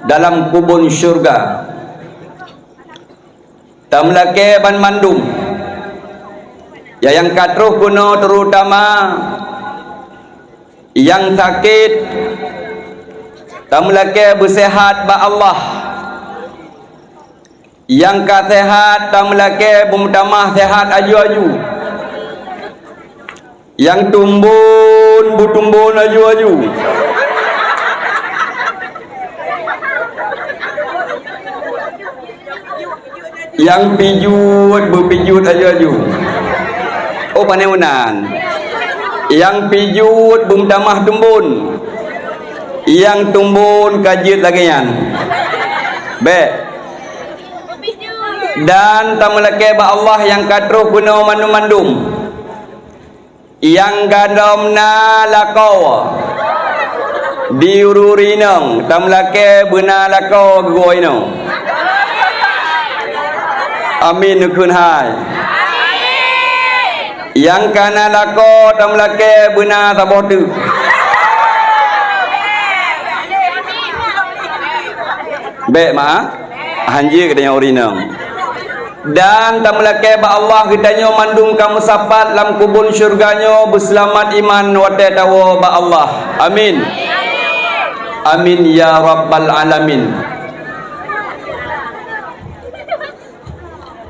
dalam kubun syurga. Tamlake ban mandum ya yang katruh kuno terutama yang sakit tamlake bersehat ba Allah, yang kasehat tamlake bumtamah sehat aju-aju, yang tumbun butumbun aju-aju, yang pijut berpijut aju-aju. Oh pandai unan. Yang pijut bumtamah tumbun, yang tumbun kajit lagi yan. Be. Dan tamalake ba Allah yang katruh guna mandum-mandum, yang gadomna lakau diururinang tamalake bena lakau goinang. Amin nukun hai. Yang kana lako tamlake bena saboh tu. Baik ma, hanji katanya urinang. Dan tamlake ba Allah kitanya mandung kamu sapat lam kubun syurganyo berselamat iman wate tawo ba Allah. Amin. Amin ya rabbal alamin.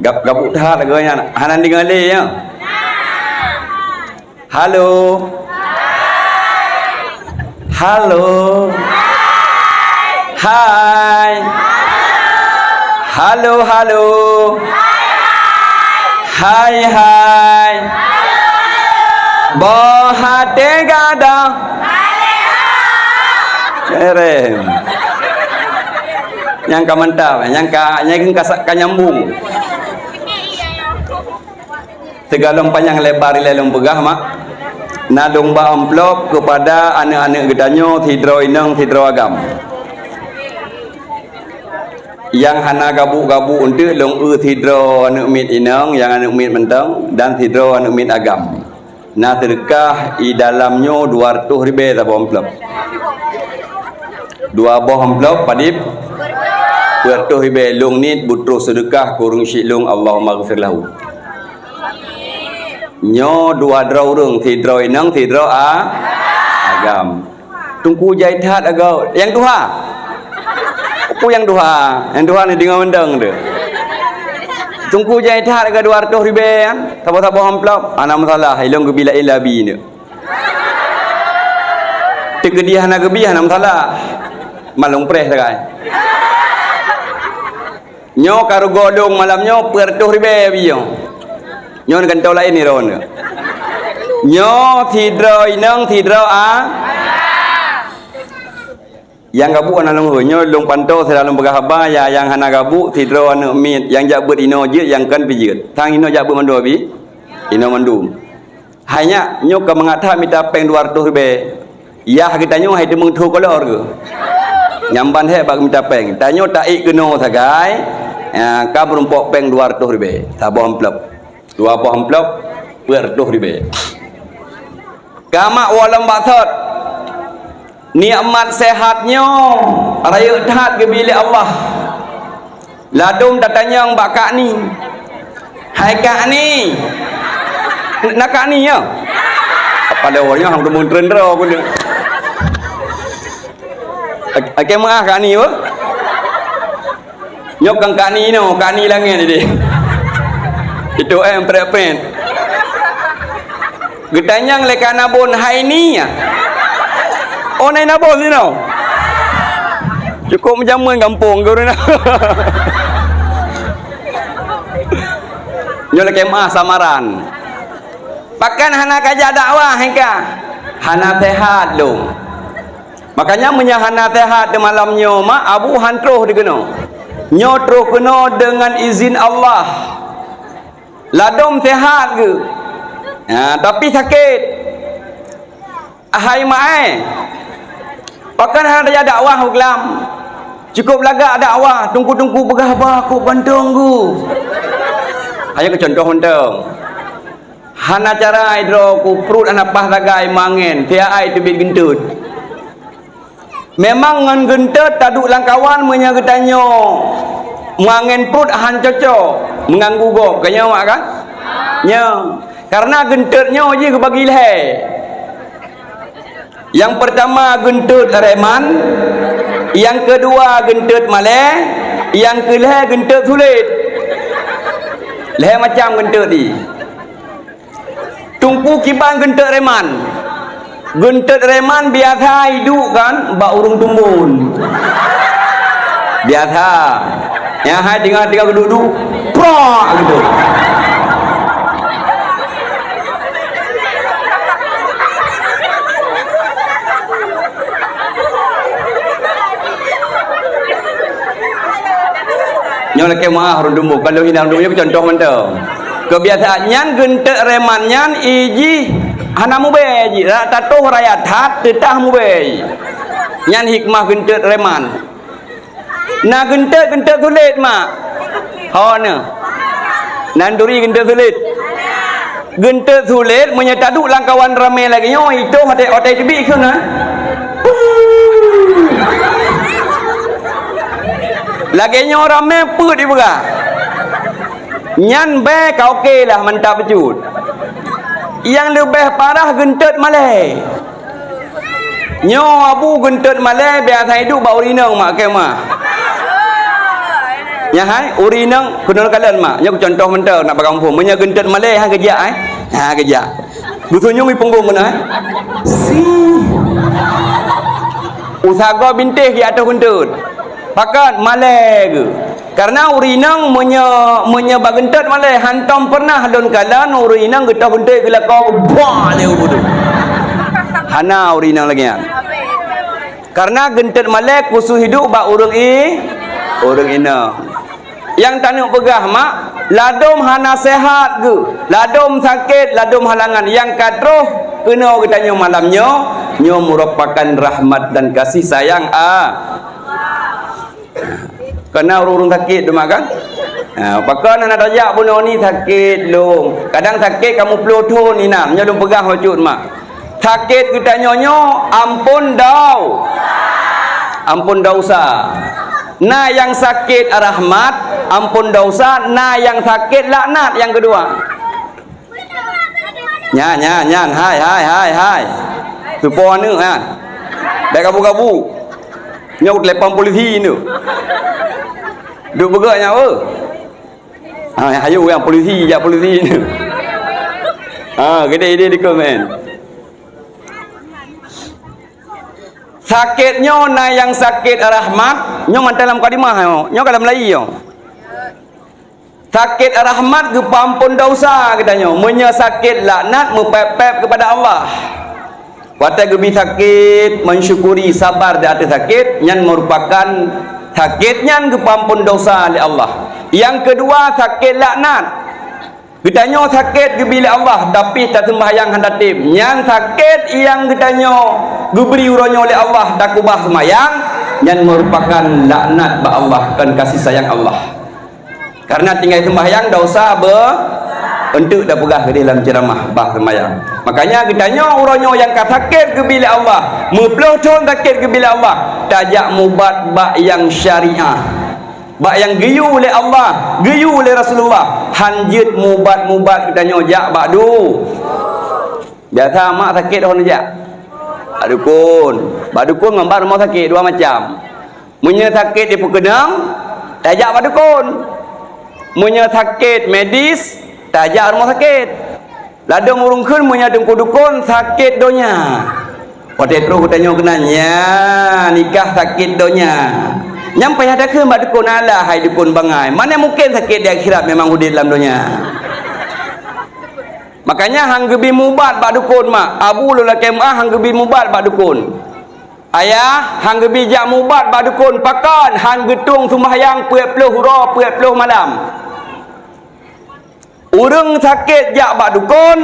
Gabuk dah agaknya hanan dengali ya. Halo. Halo. Hai. Halo halo. Hai hai. Bohate gada. Erem. Yang ka mantap, yang ka nyambung. Segalong panjang lebar lelong pegah mak. Nadung ba amplop kepada anak-anak gedanyo tidro inang tidro agam. Yang hana gabu-gabu untuk long tidro anak mit inang, yang anak mit mentang dan tidro anak mit agam. Nah sedekah i dalamnya 200 ribu tak amplop. 2 boh amplop padip 200 ribu long nit butruh sedekah kurung syilung Allahumma ghfir lahu. Nyo 2 draw rung tidro inang tidro agam. Tungku jaitat agau yang duha. Apa yang duha? Yang duha ni dengar mendang tu. Tungku jaitat agak 200 ribu kan. Tabo-tabo amplop. Ana masalah ilong gebila ilabi ni. Tegediah na gebiah na masalah. Malong preh sakai. Nyo karo godong malamnyo 200 ribu biyo. Nyo kan tau lain ni ron. Nyo tidro inang tidro yang gabu anak long nyo long pantau sedalung begah ba ya yang hana gabu tidro anak mit yang jak ber ino je yang kan pijit. Tang ino jak ber mandu abi. Ino mandu. Hanya nyo ka mengatah minta peng 200 ribu. Ya kita nyo hai demung thu kolor ke. Nyamban he bag minta peng. Tanyo tak ik geno sagai. Ka berumpok peng 200 ribu. Tabo amplop. 2 buah amplop 200 ribu. Kama walam batat nikmat sehatnya raya taat ke bilik Allah. Ladum datanya bak kak ni. Hai kak ni. Nak kak ni ya. Pada orangnya hang demun trendra pun dia. Okey mah kak ni apa? Nyok kak ni no, kak ni langit dia. Itu prepent. Gedanyang leka nabon hai ni ya. Oh nai nabon ni no. Cukup menjamun kampung kau ni. Nyol kemah samaran. Pakan hana kaja dakwah hengka. Hana sehat lu. Makanya menyahana sehat di malamnya mak abu hantruh digeno. Nyotruh kena dengan izin Allah. Ladom sehat ke? Tapi sakit. Hai mai. Pakan ada dakwah uklam. Cukup lagak dakwah, tunggu-tunggu begah ba aku bandung ku. Ayo ke contoh mentang. Hana cara hidro ku perut anak pah lagai mangen, tia ai tu bit gentut. Memang ngan gentet taduk langkawan menya getanyo. Mangen perut han cocok, mengganggu gop. Kanya mak kan? Nya. Karena gentetnya je ke bagi leh. Yang pertama gentet reman, yang kedua gentet maleh, yang kelih gentet sulit. Leh macam gentet ni. Tungku kiban gentet reman. Gentet reman biasa hidup kan bak urung tumbun. Biasa. Yang hai tinggal duduk prak gitu. Nyolah kemah urung tumbun kalau hinang dunya contoh mentau. Kebiasaannya gentet remannya iji hana mube ji tatuh raya tat tetah mube nyan hikmah gentet reman na gentet sulit mak ho ne nanduri gentet sulit menyetaduk langkawan ramai lagi nyo itu hotel tibi ke na lagi nyo ramai put di buka nyan be kau okey lah mantap pecut. Yang lebih parah gentet malai. Nyo abu gentet malai biasa hidup bau urinang mak ke mak. Ya hai urinang kunul kalian mak. Nyo contoh mentau nak bakampung. Menya gentet malai ha kerja ai. Ha kerja. Butuhnya mi punggung mana? Si. Usaha bintih di atas gentet. Pakat malai ke. Karena urinang menya bagentet malai hantam pernah don kalan urinang getah gentet gila kau bah leu bodoh. Hana urinang lagi kan. Karena gentet malai kusu hidup ba urang ina. Yang tanuk pegah mak ladom hana sehat ke, ladom sakit, ladom halangan yang kadroh kena kita malamnya nyo merupakan rahmat dan kasih sayang kena urung sakit tu makan. Pakai nak dajak bunuh ni sakit long. Kadang sakit kamu peloton ni nak, nyolong pegah wujud mak. Sakit kita nyonyo ampun dau. Ampun dosa. Nah yang sakit rahmat, ampun dosa. Nah yang sakit laknat yang kedua. Nyan, hai. Tupo anu ha. Dah kabu-kabu. Nyau telepon polisi ni. Duk bergeraknya apa? Ayo yang polisi ni. Gede dia di komen. Sakitnya na yang sakit rahmat, nyo man dalam kalimah nyo kalam Melayu yo. Sakit rahmat ke pampun dosa katanya. Menya sakit laknat mepepep kepada Allah. Watai gebi sakit mensyukuri sabar di atas sakit yang merupakan sakitnya ke pampun dosa oleh Allah. Yang kedua sakit laknat. Kitanya sakit ke bila Allah tapi tak sembahyang handatim. Yang sakit yang kitanya diberi uronyo oleh Allah tak kubah sembahyang yang merupakan laknat ba Allah kan kasih sayang Allah. Karena tinggal sembahyang dosa untuk dah pegah ke dalam ceramah bah sembahyang. Makanya kitanya uronyo yang sakit ke bila Allah, mepelotong sakit ke bila Allah, tajak mubat bak yang syariah. Bak yang geyu oleh Allah, geyu oleh Rasulullah. Hanjit mubat kita nyojak bak du. Biasa mak sakit orang jak. Bak dukun. Bak dukun ngambar mau sakit dua macam. Munya sakit di pekenang, tajak bak dukun. Munya sakit medis, tajak rumah sakit. Ladang urung kun munya dengku dukun sakit donya. Pada terus tanya kenanya nikah sakit donya. Nyampai ada ke mbak dukun Allah hai dukun bangai. Mana mungkin sakit di akhirat memang hudid dalam dunia. Makanya hang gebi mubat bak dukun mak. Abu lula kemah hang gebi mubat bak dukun. Ayah hang gebi jak mubat bak dukun. Pakan hang getung sembahyang 40 hura 40 malam. Urang sakit jak bak dukun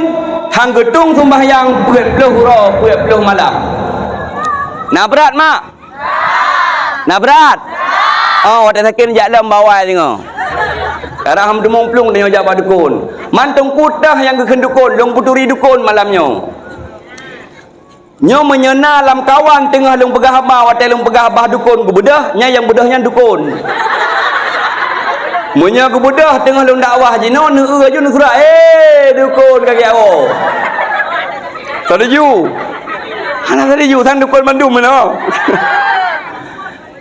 hang getung sembahyang 40 hura 40 malam. Nak berat mak? Nak berat? Oh, wadah sakit jak dalam bawah tengok. Sekarang ham demung plung tengok jak bak dukun. Mantung kutah yang ke dukun, long puturi dukun malamnya. Nyo menyena lam kawan tengah long pegah abah watai long pegah abah dukun gubedah nya yang bedahnya dukun. Munya gubedah tengah long dakwah jino neu aju nu surah dukun kaki awak. Tadi ju. Hana tadi ju tang dukun Bandung mana.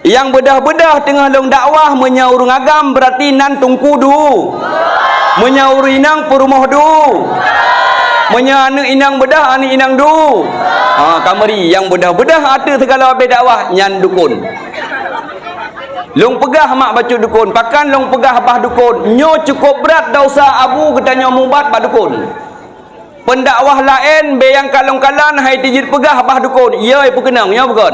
Yang bedah-bedah tengah long dakwah menyau urang agam berarti nan tungkudu. Menyau inang perumah du. Menya anu inang bedah anu inang du. Kamari yang bedah-bedah ada segala habis dakwah nyan dukun. Long pegah mak baca dukun, pakan long pegah bah dukun. Nyo cukup berat dosa abu katanya mubat bah dukun. Pendakwah lain be yang kalong-kalan hai tijit pegah bah dukun. Ya ipu kenang, ya bukan.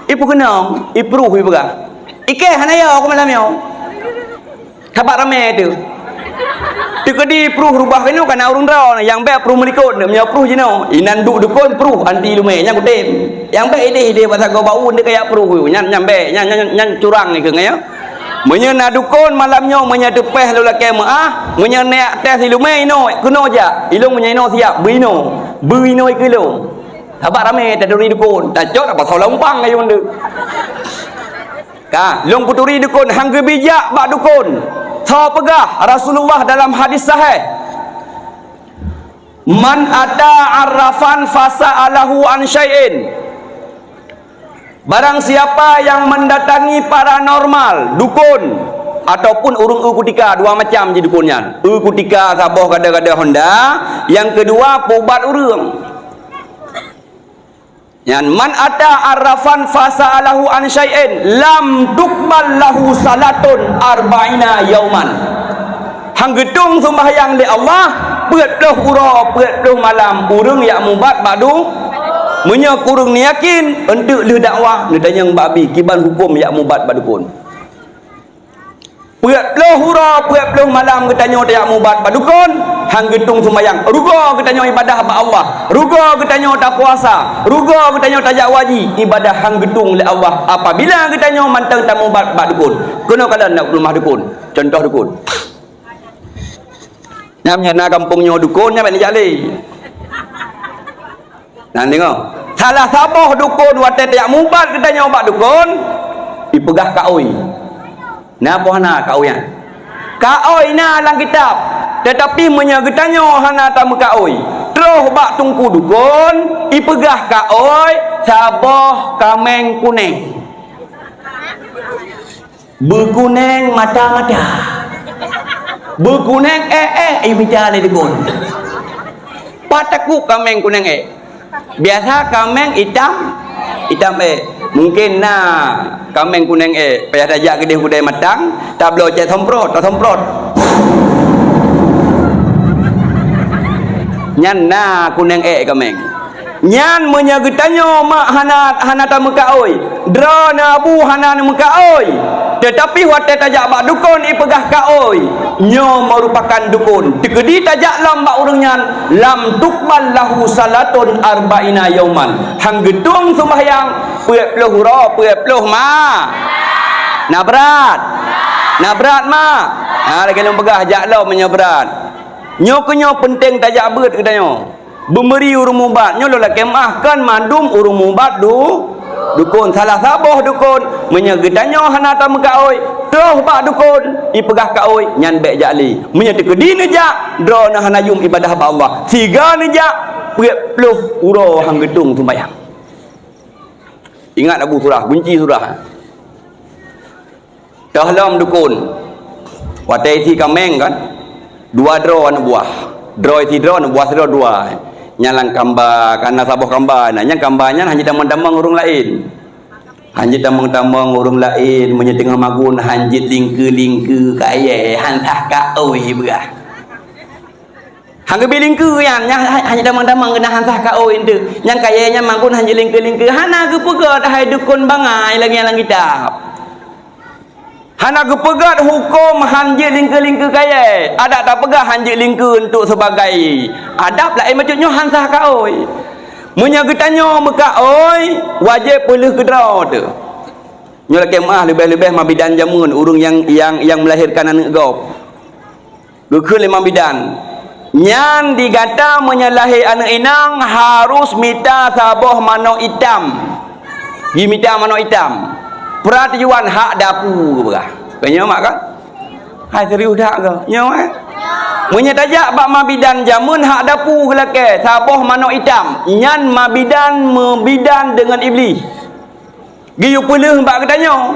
Ipu kenang, ipruh ipu pegah. Ike hanaya aku malam yo. Kabar rame tu. Tekedi pruh rubah kena kana urung draw yang baik pruh melikut nya pruh jino inan dukun pruh anti lume nya kutem yang baik ide pasal go bau dia kayak pruh nyan baik nyan curang ni ke ngaya menya na dukun malamnya menya tepeh lu laki maah menya nek teh si lume ino kuno ja ilung menya ino siap buino ikilung abak rame taduri dukun tajot apa solompang ayun de ka long puturi dukun hang gebijak bak dukun. Tahu pegah Rasulullah dalam hadis sahih man ata arrafan fasa'alahu an syai'in barang siapa yang mendatangi paranormal dukun ataupun urung kutika dua macam je dukunnya kutika saboh kada-kada Honda yang kedua pubat urung yang man ata arrafan fasa'alahu an syai'in lam tuqbal lahu salatun arba'ina yauman. Hang gedung sembahyang li Allah, peut dah ura, peut dah malam, urang yak mubat badu. Munya kurung ni yakin untuk le dakwah, le danyang babi kiban hukum yak mubat badukun. Peut dah ura, peut dah malam katanya yak mubat badukun. Hang gedung sembahyang ruga katanya ibadah ba Allah ruga katanya tak puasa ruga katanya tajak wajib ibadah hang gedung oleh Allah apabila katanya mantang tamu bak dukun kena kala nak rumah dukun contoh dukun namanya na kampungnya dukun nya ni jali nah tengok salah sabah dukun watai tak mubat katanya bak dukun dipegah kaoi na apa hana kaoian kaoi na dalam kitab tetapi menyagetanya hana tamu kaoi terus bak tungku dukun ipegah kaoi sabah kameng kuning berkuneng mata-mata berkuneng bicara ni dukun pataku kameng kuneng biasa kameng hitam mungkin kameng kuneng payah dajak kedai kudai matang tak boleh cek semprot nyan kuneng kameng nyan menyagetanya mak hana ta mekaoi dra na abu hana mekaoi tetapi watai tajak bak dukun ipegah kaoi nyo merupakan dukun tekedi tajak lam bak urang nyan lam tuqbal lahu salatun arba'ina yauman hang gedung sembahyang 20 ro 20 ma na berat ma lagi long pegah jak lau menyeberat nyo penting tajak beut katanya memberi urung mubat nyo la kemahkan mandum urung mubat dukun salah sabah dukun menyegedanyo hana ta mekaoi terus bak dukun ipegah kaoi nyan bek jali menyetekedi nejak dro na hana yum ibadah ba Allah siga nejak 20 uro hang gedung sembayang ingat Abu surah bunci surah dahlam dukun watai ti kameng kan dua dro anu buah dro ti dro anu buah dro dua nyalang kamba karena sabah kamba nanya kambanya hanya damang-damang urung lain hanya damang-damang urung lain menyetengah magun hanjit lingke kaya hantah kaoi berah hangga bilingke yang hanya damang-damang kena hantah kaoi itu yang kayanya magun hanjit lingke hana kepegat hai dukun bangai lagi yang kitab hana kepegat hukum hanjit lingke kaya ada tak pegah hanjit lingke untuk sebagai adab lain macamnya hansah kaoi menyagetannya mekaoi wajib pelih kedraw tu nyo laki mah lebih-lebih mabidan jamun urung yang melahirkan anak gop gekeun 5 bidan Nyan digata menyalahi anak inang harus minta sabah mano hitam. Gi minta mano hitam. Peraturan hak dapu berah. Kanya mak kan? Hai serius dak ke? Nyo Menyetajak bak mabidan jamun hak dapu kelake sabah mano hitam. Nyan mabidan membidan dengan iblis. Gi puleuh bak katanya.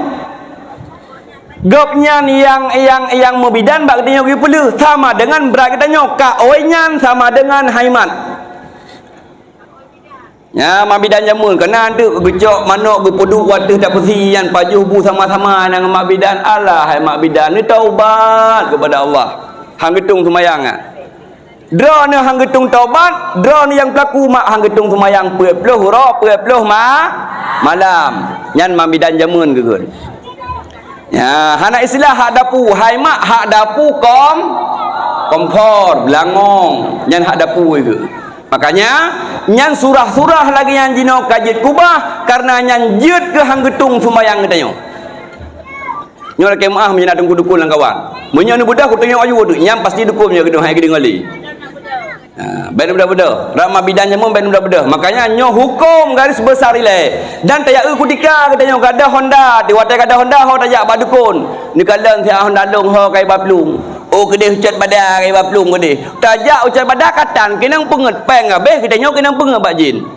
Gopnya yang membidan bak katanya gi puleuh sama dengan berat katanya ka oinyan sama dengan haimat. Ya mabidan jamun kena tu gecok manok gepuduk wateh tak bersih yan pajuh bu sama-sama dengan mabidan. Alah hai mabidan ni taubat kepada Allah. Hang getung semayang ah. Dra ni hang getung taubat, dra ni yang pelaku mak hang getung semayang 40 huruf 40 malam. Nyan mabidan jamun gegun. Ya, hana istilah hak dapu, hai mak hak dapu kompor, belangong, nyan hak dapu itu. Makanya nyan surah-surah lagi yang jino kajit kubah karena nyan jut ke hang getung sumayang katanya. Nyo laki maah menyana dukun lang kawan. Menyana budak ku tengok ayu tu, nyam pasti dukun nya gedung hai gedung ali. Ha, ben budak-budak. Ramah bidan jamun ben budak-budak. Makanya nyo hukum garis besar ile. Dan tayak kutika katanya gadah Honda, di watai gadah Honda ho tayak ba dukun. Ni kalang sia Honda long ho kai baplung. Oh kedeh ucat badak kai baplung kedeh. Tayak ucat badak katan kenang penget peng habis kita nyo kenang penget bak jin.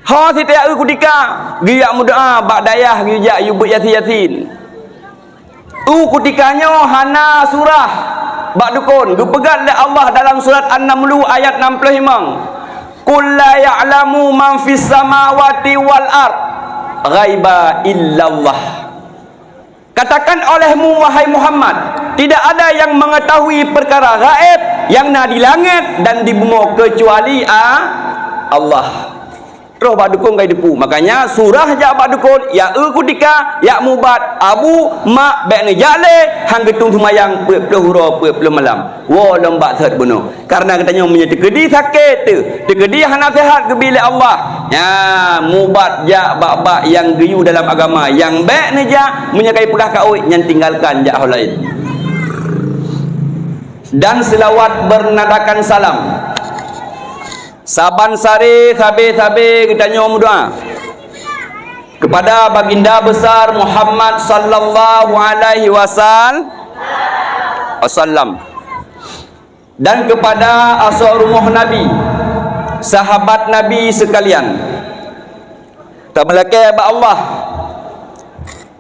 Ha si tayak kutika giyak mudaa bak dayah giyak yubut yasin. Kutikanya hana surah bak dukun dipegat oleh Allah dalam surat An-Naml ayat 65. Qul la ya'lamu man fis samawati wal ard ghaiba illallah. Katakan olehmu wahai Muhammad, tidak ada yang mengetahui perkara gaib yang ada di langit dan di bumi kecuali Allah. Terus bak dukun kai depu. Makanya surah jak bak dukun ya kutika ya mubat abu mak bek ni jale hang getung semayang 40 huruf 40 malam. Wo lembak set bunuh. Karena katanya punya tekedi sakit tu. Tekedi hana sihat ke bilik Allah. Ya mubat jak bak-bak yang geyu dalam agama. Yang bek ni jak menyakai pegah kawit yang tinggalkan jak hal lain. Dan selawat bernadakan salam. Saban sari sabi-sabi kita nyom doa kepada baginda besar Muhammad sallallahu alaihi wasallam dan kepada asal rumah Nabi, sahabat Nabi sekalian. Tak melaki Allah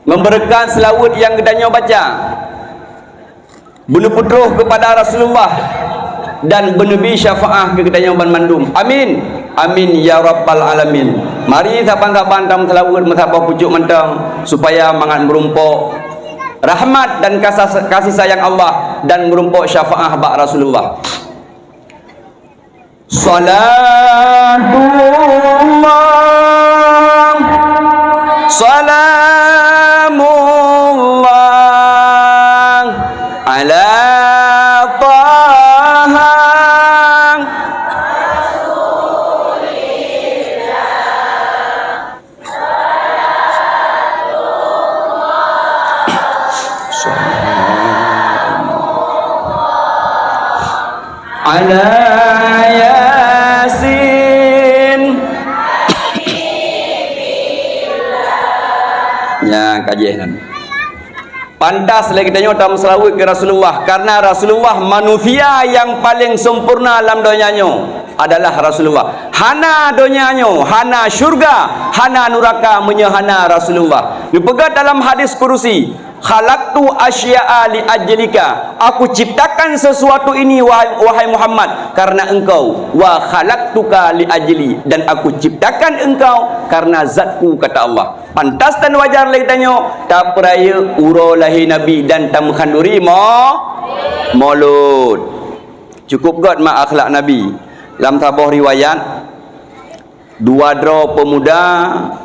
memberikan selawat yang kita nyom baca bunuh putruh kepada Rasulullah dan benabi syafaah ke kita nyoban mandum. Amin. Amin ya rabbal alamin. Mari saban-saban tam selawat mesabah pucuk mentang supaya mangat merumpuk rahmat dan kasih sayang Allah dan merumpuk syafaah bak Rasulullah. Salatullah salamullah ala ala yasin. Ya kajian pantas lagi kita nyotam selawat ke Rasulullah karena Rasulullah manusia yang paling sempurna dalam dunianya adalah Rasulullah. Hana dunianya, hana syurga, hana neraka menyahana Rasulullah. Dipegat dalam hadis kursi, khalaqtu asya'a li ajlika. Aku ciptakan sesuatu ini wahai Muhammad karena engkau. Wa khalaqtuka li ajli, dan aku ciptakan engkau karena zatku, kata Allah. Pantas dan wajar lagi tanya tak peraya uro lahir Nabi dan tak menghanduri maulud. Cukup god mak akhlak Nabi. Dalam tabah riwayat, dua dra pemuda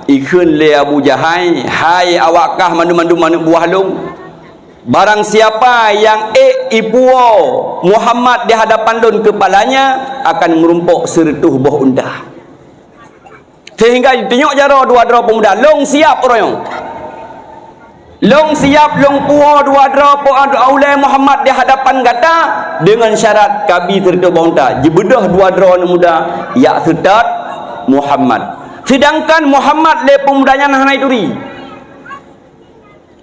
ikun le Abu Jahai, hai awakkah mandu-mandu buah long. Barang siapa yang ipuo Muhammad di hadapan don kepalanya akan merumpuk sertuh buah undah. Sehingga ditunjuk jaro dua dra pemuda long siap orang. Long siap long puha dua dra po aulai Muhammad di hadapan kata dengan syarat kabi serta bongta jebedah dua dra muda ya serta Muhammad. Sedangkan Muhammad le pemudanya hanai turi.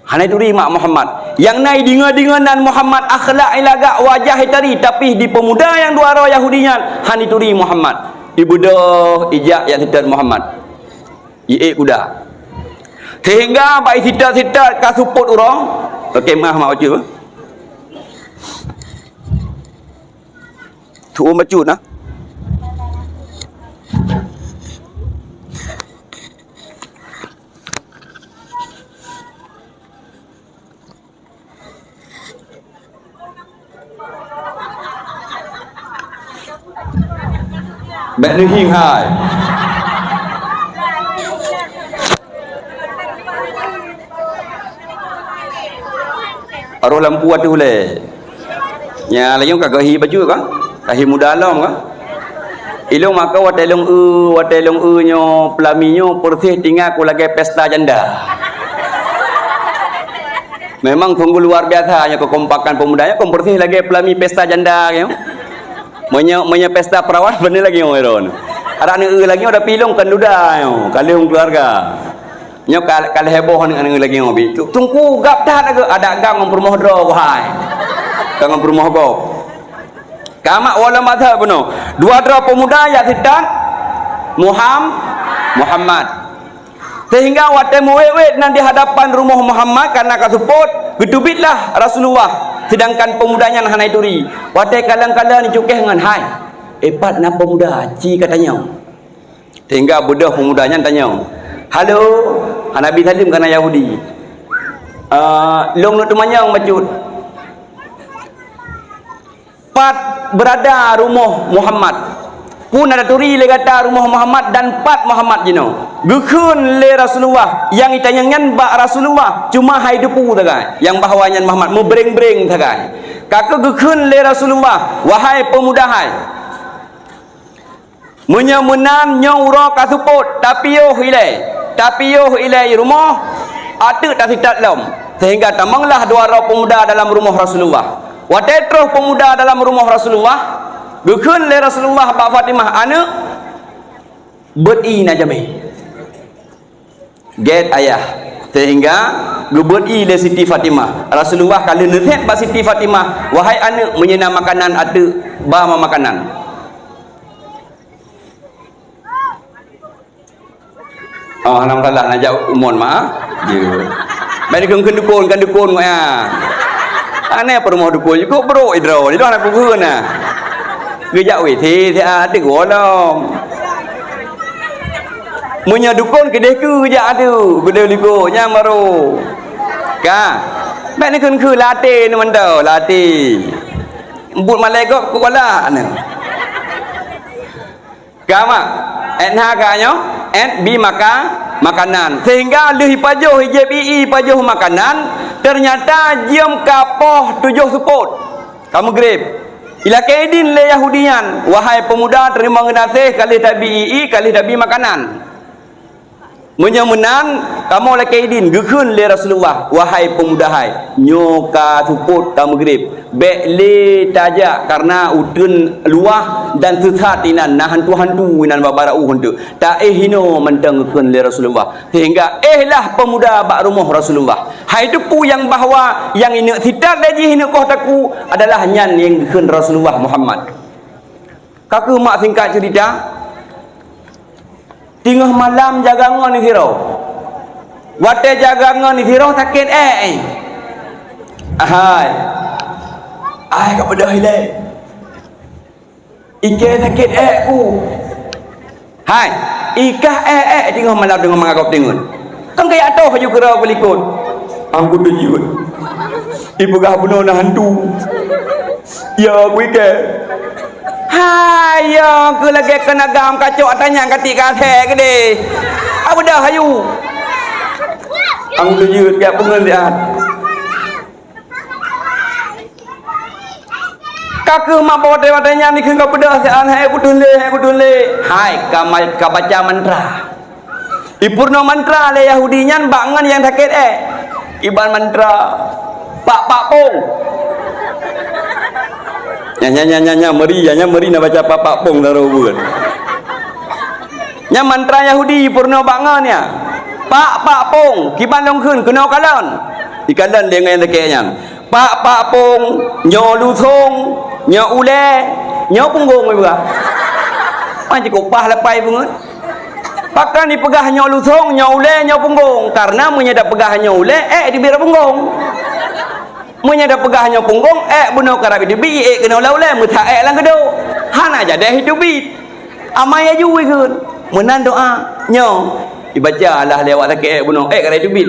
Hanai turi mak Muhammad. Yang nai dinga-dinganan Muhammad akhlak ilaga wajah tari tapi di pemuda yang dua dra Yahudinya hanai turi Muhammad. Ibedah ijak ya serta Muhammad. Ie kuda. Sehingga baik sitat-sitat kasuput orang kemah mak baca tu baca nah baik ni hing hai Aruh lampu ada boleh. Ya layung kagak hi baju kan? Kahi muda long kan? Ilung maka wadelong nyo pelaminyo persih tinggal aku lagi pesta janda. Memang sungguh luar biasa nya kekompakan pemudanya kom persih lagi pelami pesta janda yo. Menya pesta perawan bener lagi ngoron. Ada ni lagi ada pilung kan duda yo, kalung keluarga. Nyo kal heboh dengan lagi ngopi. Tungku gap dah ada gang ngomong dro wahai. Gang ngomong go. Kama wala madhab no. Dua dra pemuda ya sitan Muhammad. Sehingga wate muwewet nan di hadapan rumah Muhammad karena kasuput gedubitlah Rasulullah. Sedangkan pemudanya hanai turi. Wate kalang-kalang ni cukeh dengan hai. Epat na pemuda ci katanya. Sehingga budak pemudanya tanya. Halo, Nabi Salim kena Yahudi. Long nak temanyang macut. Pat berada rumah Muhammad. Pun ada turi le kata rumah Muhammad dan pat Muhammad jino. Gekun le Rasulullah yang itanyangan ba Rasulullah cuma hai depu tagai. Yang bahawanya Muhammad mebreng-breng tagai. Kakak gekun le Rasulullah wahai pemuda hai. Menyamunan nyaura kasuput tapi yo ilai rumah ada tak sitat lam sehingga tamanglah dua orang pemuda dalam rumah Rasulullah. Watetroh pemuda dalam rumah Rasulullah gekun le Rasulullah Pak Fatimah anak beri najami get ayah sehingga geberi le Siti Fatimah. Rasulullah kalau nasihat ba Siti Fatimah wahai anak menyena makanan ada ba makanan. Oh, alhamdulillah nak jauh umon mah. Ya. Bagi kan dukun ya. Aneh apa rumah dukun juga bro idro. Itu anak buku na. Gejak witi dia ada golong. Munya dukun kedeh ku gejak ada. Gede liko nyam baru. Ka. Bagi kan latih ni mantau latih. Embut malaikat ku kala ana. Kama enha kanyo bi makanan sehingga leh pajuh hijab pajuh makanan ternyata jam kapoh 7 suput kamu grip ila kaidin le Yahudian wahai pemuda terima ngenasih kali tabii kali tabi makanan menyamunan kamu le kaidin gekun le Rasulullah wahai pemuda hai nyoka suput kamu grip be le tajak karena udun luah dan sesat inan nah hantu-hantu inan babarau hantu ta hino mentang gekun le Rasulullah sehingga lah pemuda bak rumah Rasulullah hai depu yang bahwa yang ini sitat lagi hino koh taku adalah nyan yang gekun Rasulullah Muhammad. Kaku mak singkat cerita tengah malam jagangan ni hirau. Wate jagangan ni hirau sakit Hai. Ai kat bedah hilai. Ike sakit ku. Hai. Ikah tengah malam dengan mengagap tengok. Kan kaya atoh baju kerau belikut. Angku tujuan. Ibu gah bunuh na hantu. Ya aku ike. Hayo ke lagi kena gam kacau tanya katik kasih gede. Apa dah hayu? Ang tuyut gak pengendian. Kakak mak bawa tanya ni kena pedah sean hai aku dule. Hai ka baca mantra. Ipurno mantra le Yahudinya bangan yang sakit Iban mantra pak pong. Nya meri nak baca pak pong darubun. Nya mantra Yahudi purna bangannya. Pak pong kiban long khun kena kalan. Ikalan dengan tekenya. Pak pong nyo lu thong nyo ule nyo punggung juga. Macam kopah lepai pun. Pakan dipegah nyo lu thong nyo ule nyo punggung karena menyada pegah nyo ule dibira punggung. Menyada pegah nyo punggung bunuh karab dibi kena ule mutha lang kedo. Hana jadi hidupi. Amai aju ikun. Menan doa nyo dibaca lah lewat tak bunuh karab dibi.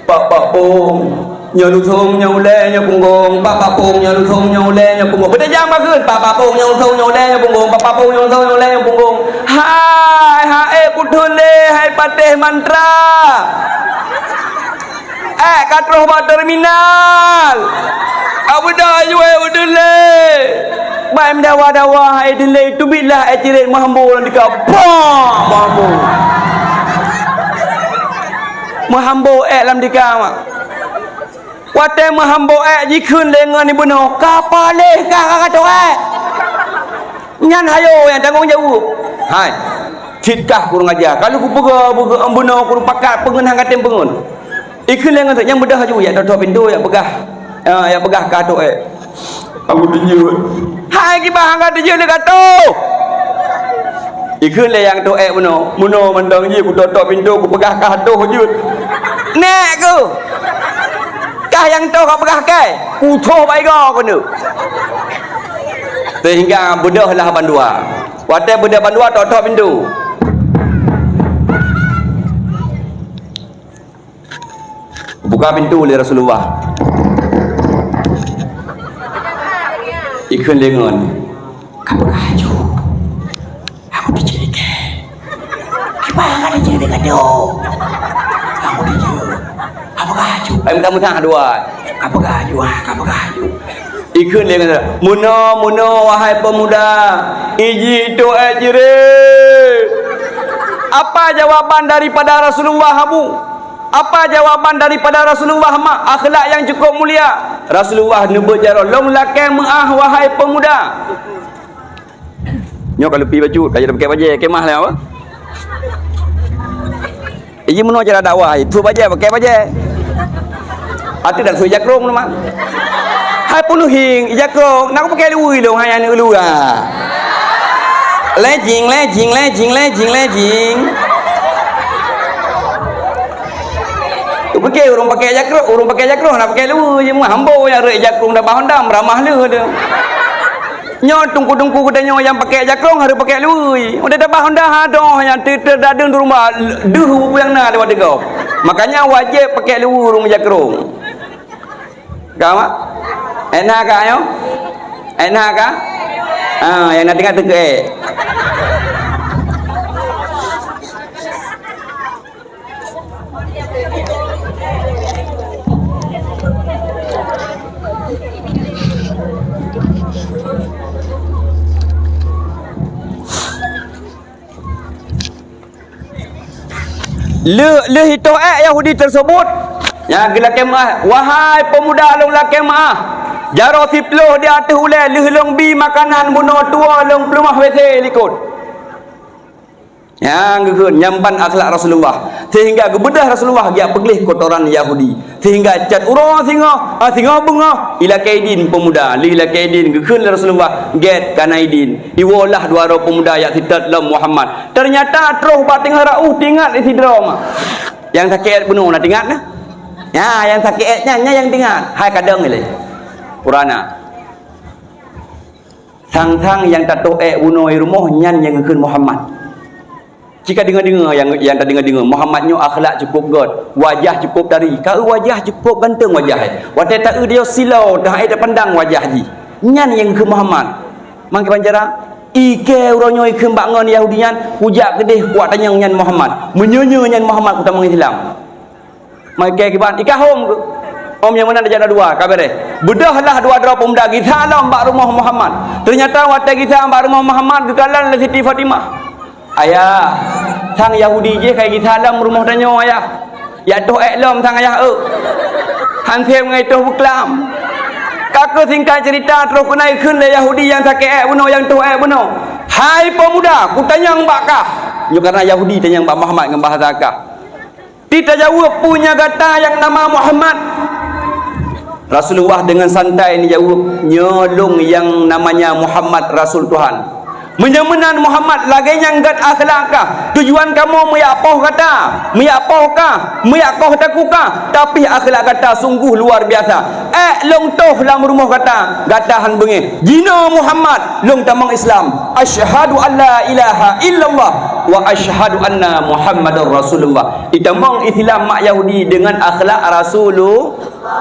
Pak pong nyo lu thong nyo ule nyo punggung. Pak pong nyo lu thong nyo ule nyo punggung. Benda jam bakun. Pak pong nyo lu thong nyo ule nyo punggung. Pak pong nyo lu thong nyo ule nyo punggung. Hai kudule hai patih mantra. Katroh ba terminal. Abu dah jual udule. Baim dawa hai dile tu billah cirit mahambo lan dika. Mahambo. Mahambo lam dika mak. Wate mahambo jikun lengan ni bunuh. Kapaleh ka kato Nyan hayo yang tanggung jawab. Hai. Citkah kurang ajar. Kalau ku pega bunuh ku pakat pengen hang katem pengun. Ikun lengan tu yang bedah ju ya tok pintu ya pegah. Ya pegah kato Aku tunjuk. Hai ki bahang ka tunjuk dekat tu. Ikun le yang tu bunuh. Bunuh mandang je ku tok pintu ku pegah kato je. Nek ku. Kah yang tu kau pegah kai. Ku tho bai go ku nu. Sehingga bedahlah bandua. Wate bedah bandua tok pintu. Buka pintu oleh Rasulullah. Ikun lengan. Kapag haju. Aku dijerik. Apa yang ada jerik kado? Aku dijerik. Kapag haju. Kamu tak dua. Kapag haju. Ikun lengan. Muno wahai pemuda. Iji tu jerik. Apa jawaban daripada Rasulullah kamu? Apa jawaban daripada Rasulullah mak akhlak yang cukup mulia? Rasulullah nyebut jaro long lakai maah wahai pemuda. Nyo kalau pi baju kaya pakai baju kemah lah apa? Ini menua cara dakwah itu baju pakai baju. Ati dak sui jakrong mak. Hai puluh hing jakrong nak pakai lui lo hai anu lu ah. Lejing. Pakai orang pakai jakrong nak pakai lu je hambo yang rek jakrong dah bahon dam ramah lu dia. Nyo tungku kedanya yang pakai jakrong harus pakai lu. Udah dah bahon dah adoh yang terdadung di rumah deuh yang na lewat degau. Makanya wajib pakai lu rumah jakrong. Kau enak ka yo? Enak ka? Yang nak tengah tegak. Le hito Yahudi tersebut yang gila kemah wahai pemuda long la kemah jaro siploh di atas ulai le long bi makanan bunuh tua long plumah WC likut yang gegun nyamban akhlak Rasulullah sehingga gebedah Rasulullah dia peglih kotoran Yahudi sehingga cat urang singa bunga ila kaidin pemuda ila kaidin gegun Rasulullah get kanaidin iwalah dua orang pemuda yang tidak dalam Muhammad ternyata terus bating harau tingat isi drama yang sakit bunuh nak tingat nah ya yang sakitnya yang tingat hai kadang ni Qurana sang yang tato bunuh rumah nyan yang gegun Muhammad. Jika dengar-dengar yang tak dengar-dengar Muhammadnya akhlak cukup god, wajah cukup dari. Kau wajah cukup ganteng wajah. Watai tak dia silau dah ada pandang wajah ji. Nyan yang ke Muhammad. Mangke panjara ike uronyo ike bangun Yahudian hujak gedeh kuat tanya nyan Muhammad. Menyonya nyan Muhammad ku tak menghilang. Mangke kiban ikahom ke. Om yang mana ada jana dua kabar bedahlah dua pemuda kita alam bak rumah Muhammad. Ternyata watai kita bak rumah Muhammad gekalan le Siti Fatimah. Ayah, sang Yahudi je kayak kita dalam rumah danyo ayah. ya toh eklom thang ayah han thêm ngai toh buklam kakak singkat cerita terus naik ke Yahudi yang sakit bunuh yang toh bunuh. Hai pemuda, ku tanya mbak kah? Yo karena Yahudi tanya mbak Muhammad dengan bahasa kah. Tidak jawab punya kata yang nama Muhammad. Rasulullah dengan santai ni jawab, nyolong yang namanya Muhammad Rasul Tuhan. Menyamanan Muhammad lagi yang gat akhlak kah? Tujuan kamu meyapoh kata, meyapoh kah, meyakoh takukah? Tapi akhlak kata sungguh luar biasa. Long toh dalam rumah kata, gatahan bengi. Jina Muhammad, long tamang Islam. Asyhadu an la ilaha illallah wa asyhadu anna Muhammadar Rasulullah. Ditamang Islam mak Yahudi dengan akhlak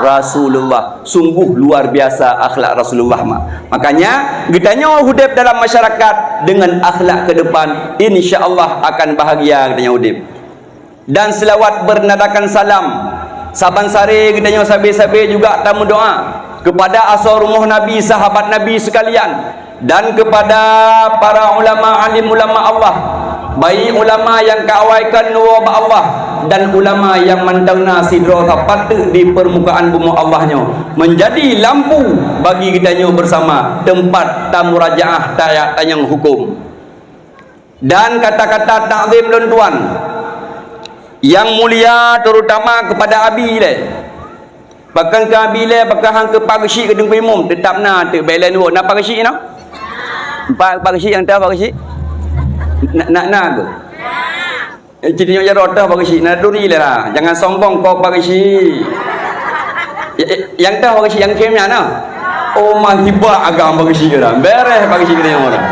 Rasulullah. Sungguh luar biasa akhlak Rasulullah mak. Makanya ditanya hidup dalam masyarakat dengan akhlak ke depan, insya-Allah akan bahagia katanya udip. Dan selawat bernadakan salam saban sare katanya sabi-sabi juga tamu doa kepada asal rumah Nabi, sahabat Nabi sekalian, dan kepada para ulama alim ulama Allah, baik ulama yang keawaikan nuwa Allah dan ulama yang mandangna sidra patut di permukaan bumi Allahnya, menjadi lampu bagi kita bersama tempat tamu rajaah tayang hukum. Dan kata-kata takzim tuan yang mulia terutama kepada abi le, bahkan ke abi le, bahkan hang ke pagsi ke dengku imam tetap na te belen wo na pagsi na pagsi yang tahu pagsi nak ke cerita yang rota pagsi na duri lah, jangan sombong kau pagsi yang tahu pagsi yang kemnya na oh mahibah agam pagsi ke dah beres pagsi ke yang orang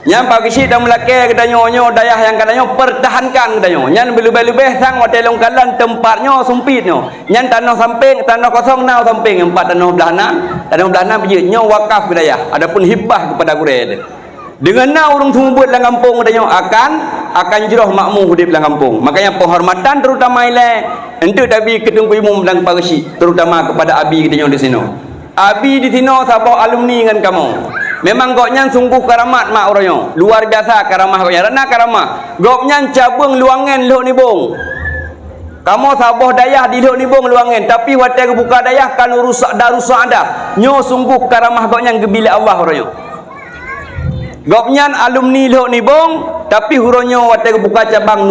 yang pagsi dah melake ke danyo dayah yang katanya pertahankan katanya yang lebih-lebih sang hotel longkalan tempatnya sempitnya yang tanah samping tanah kosong nau samping empat tanah belahana bijnya wakaf ke dayah adapun hibah kepada gurel dengan nau urang semua buat dalam kampung katanya akan jeroh makmum hidup dalam kampung. Makanya penghormatan terutama ile untuk abi ketunggu imam dan pagsi terutama kepada abi katanya di sini abi di sini sabah alumni dengan kamu. Memang goknya sungguh karamat mak orangnya. Luar biasa karamah goknya. Rana karamah. Goknya cabung luangan lho ni bong. Kamu sabah dayah di lho ni bong luangan. Tapi waktu buka dayah kan rusak ada. Nyo sungguh karamah goknya gebila Allah orangnya. Goknya alumni lho ni bong. Tapi huronyo waktu buka cabang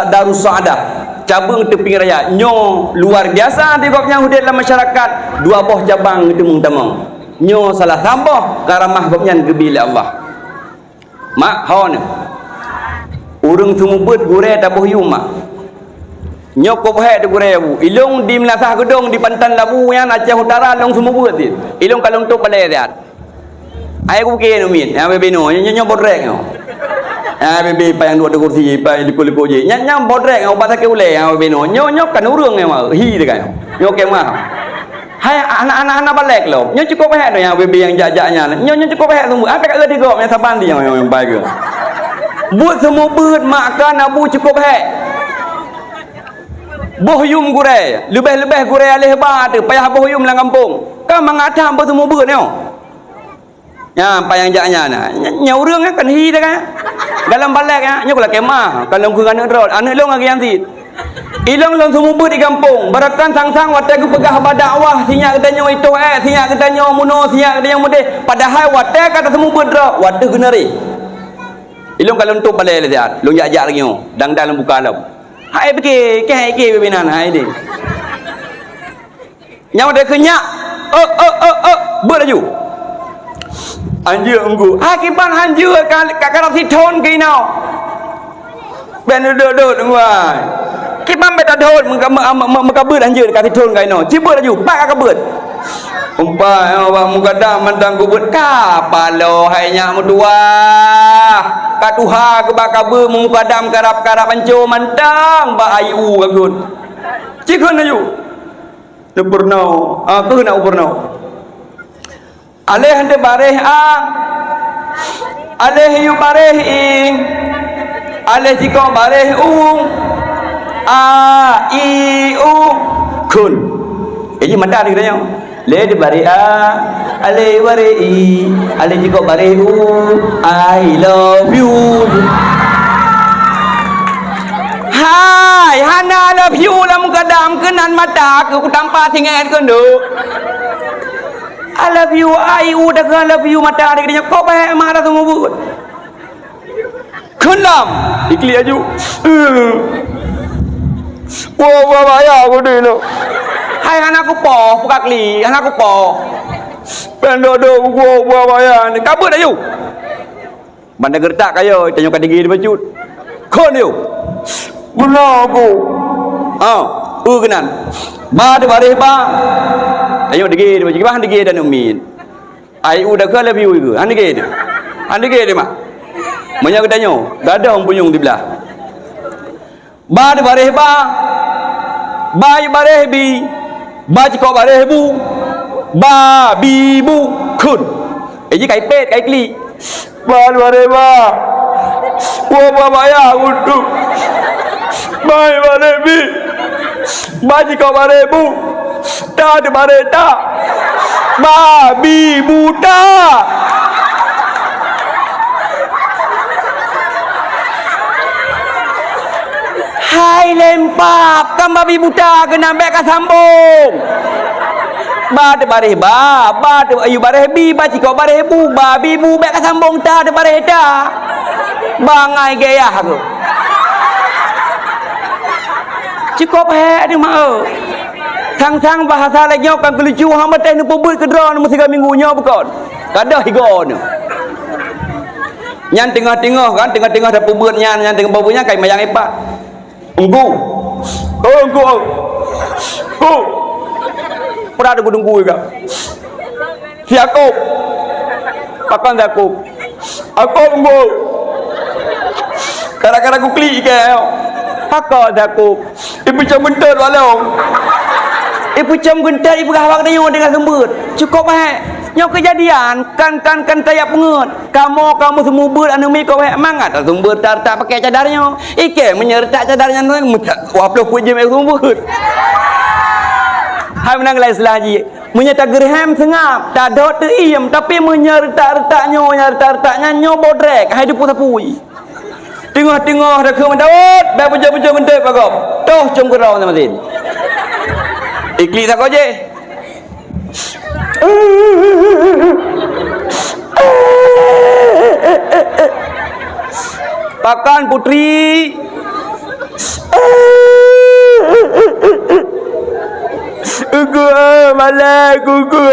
Darus Saadah. Cabang tepi raya. Nyo luar biasa di goknya hudir dalam masyarakat. Dua boh cabang temung-temung. Nyo salah tambah karamah gopnyan gebila Allah mak hon urang sumubut gure tabuh yu mak nyo ko bahe de gure bu ilung di melasah gedong di pantan labu yang Aceh Utara long sumubut ti ilung kalong tu balai diat ai ku ke no min ya bebe no nyo bodrek no bebe pa yang dua kursi pa liku-liku je nyam bodrek au batake ule ya bebe no nyo kan urang ma hi de kan nyo ke ma hai anak-anak balik lo nyo cukup baik tu yang bebe yang jajak-jaknya nyo cukup baik semua apa kat dia yang saban dia yang baik ke buat semua beut makan abu cukup baik bohyum gure lebih-lebih gure alih ba tu payah bohyum dalam kampung kan mengadam apa semua beut nyo ya payang jaknya nah nyo urang kan hi dah kan dalam balik ya nyo kala kemah kalau ku anak rod anak long lagi yang ti ilang long semua di kampung barakan sang-sang waktu aku pegah berdakwah sinya katanya itu sinya katanya muno sinya katanya mude padahal waktu kata semua berdra waktu genari ilang kalau untuk balai lihat long jak-jak lagi dang dalam buka alam hai pergi ke bebinan hai ni nyawa dia kenyak berlaju anjir enggu hakiban anjir kat karap siton ke inau ben duduk ngwai kiban beta dahon mengkabut anjir dekat siton kai no cibut laju pak kabut umpai awak mugadam mandang kubut kapalo hainya mudua katuha ke bakabe mukadam karap-karap anjo mandang ba ayu gagut cikun laju nepurnau aku nak upurnau aleh hande bareh aleh yu bareh ing aleh jiko bareh a i u kun ini mana ni katanya le de bari ale bari i ale jiko bari u I love you hai hana love you lah dengan mata aku tampar singat kau tu. I love you, I udah I love you mata adik dia kau baik marah semua buat. Kenam ikli aju. Wah bahaya aku ni lo. Hai anakku po, buka kli, anakku po. Pendodo wah bahaya ni kabut ayu. Bandar gertak kayo, tanya kat digi dia bacut. Kon you. Benar aku. Kenan. Ba de bare ba. Ayo digi dia bacut. Bahan digi dan umin. Ai udah ke lebih ke. Ande ge dia. Ande ge dia mak. Manya ke tanya, gada orang punyung di belah. Ba de bare ba. Ba bare bi. Ba ciko bare bu. Ba bi bu kun. Ji kai pet kai kli. Ba bare ba. Wa bahaya untuk. Ba bare bi. Ba ciko bare bu. Ta de bare ta. Ba bi bu ta. Hai lempap kan babi buta kena ambek ka sambung. Ba de bare ba de ayu bare bi ba ciko bare bu ba bi bu bek ka sambung ta de bare ta. Bangai gaya aku. Ciko pe de mau. Sang-sang bahasa lagi kan kelucu hang mate nu pubut ke drone mesti 3 minggu nya bukan. Kadah higo ni. Nyan tengah-tengah kan tengah-tengah dah pubut nyan tengah babunya kai mayang epak. Engku. Engku. Pernah ada gunung gue kak. Si aku. Pakan aku. Aku engku. Kadang-kadang aku klik ke. Pakan aku. Ibu jam bentar walau. Ibu jam gentar ibu kahwak dia dengan sembut. Cukup nyok kejadian kan tayak pengut. Kamu semua ber anu mi kau mangat sembut tak pakai cadarnya. Ike menyertak cadarnya tu waplo pujem sembut. Hai menang lai selaji. Menyertak gerham sengap, tak dot iem tapi menyertak-retaknya nyo bodrek. Hai depu sapui. Tengah-tengah dah ke mendawat, bai puja-puja mentek pakop. Toh jom gerau sama tin. Ikli tak kau je. Pakan putri. Malai kuku.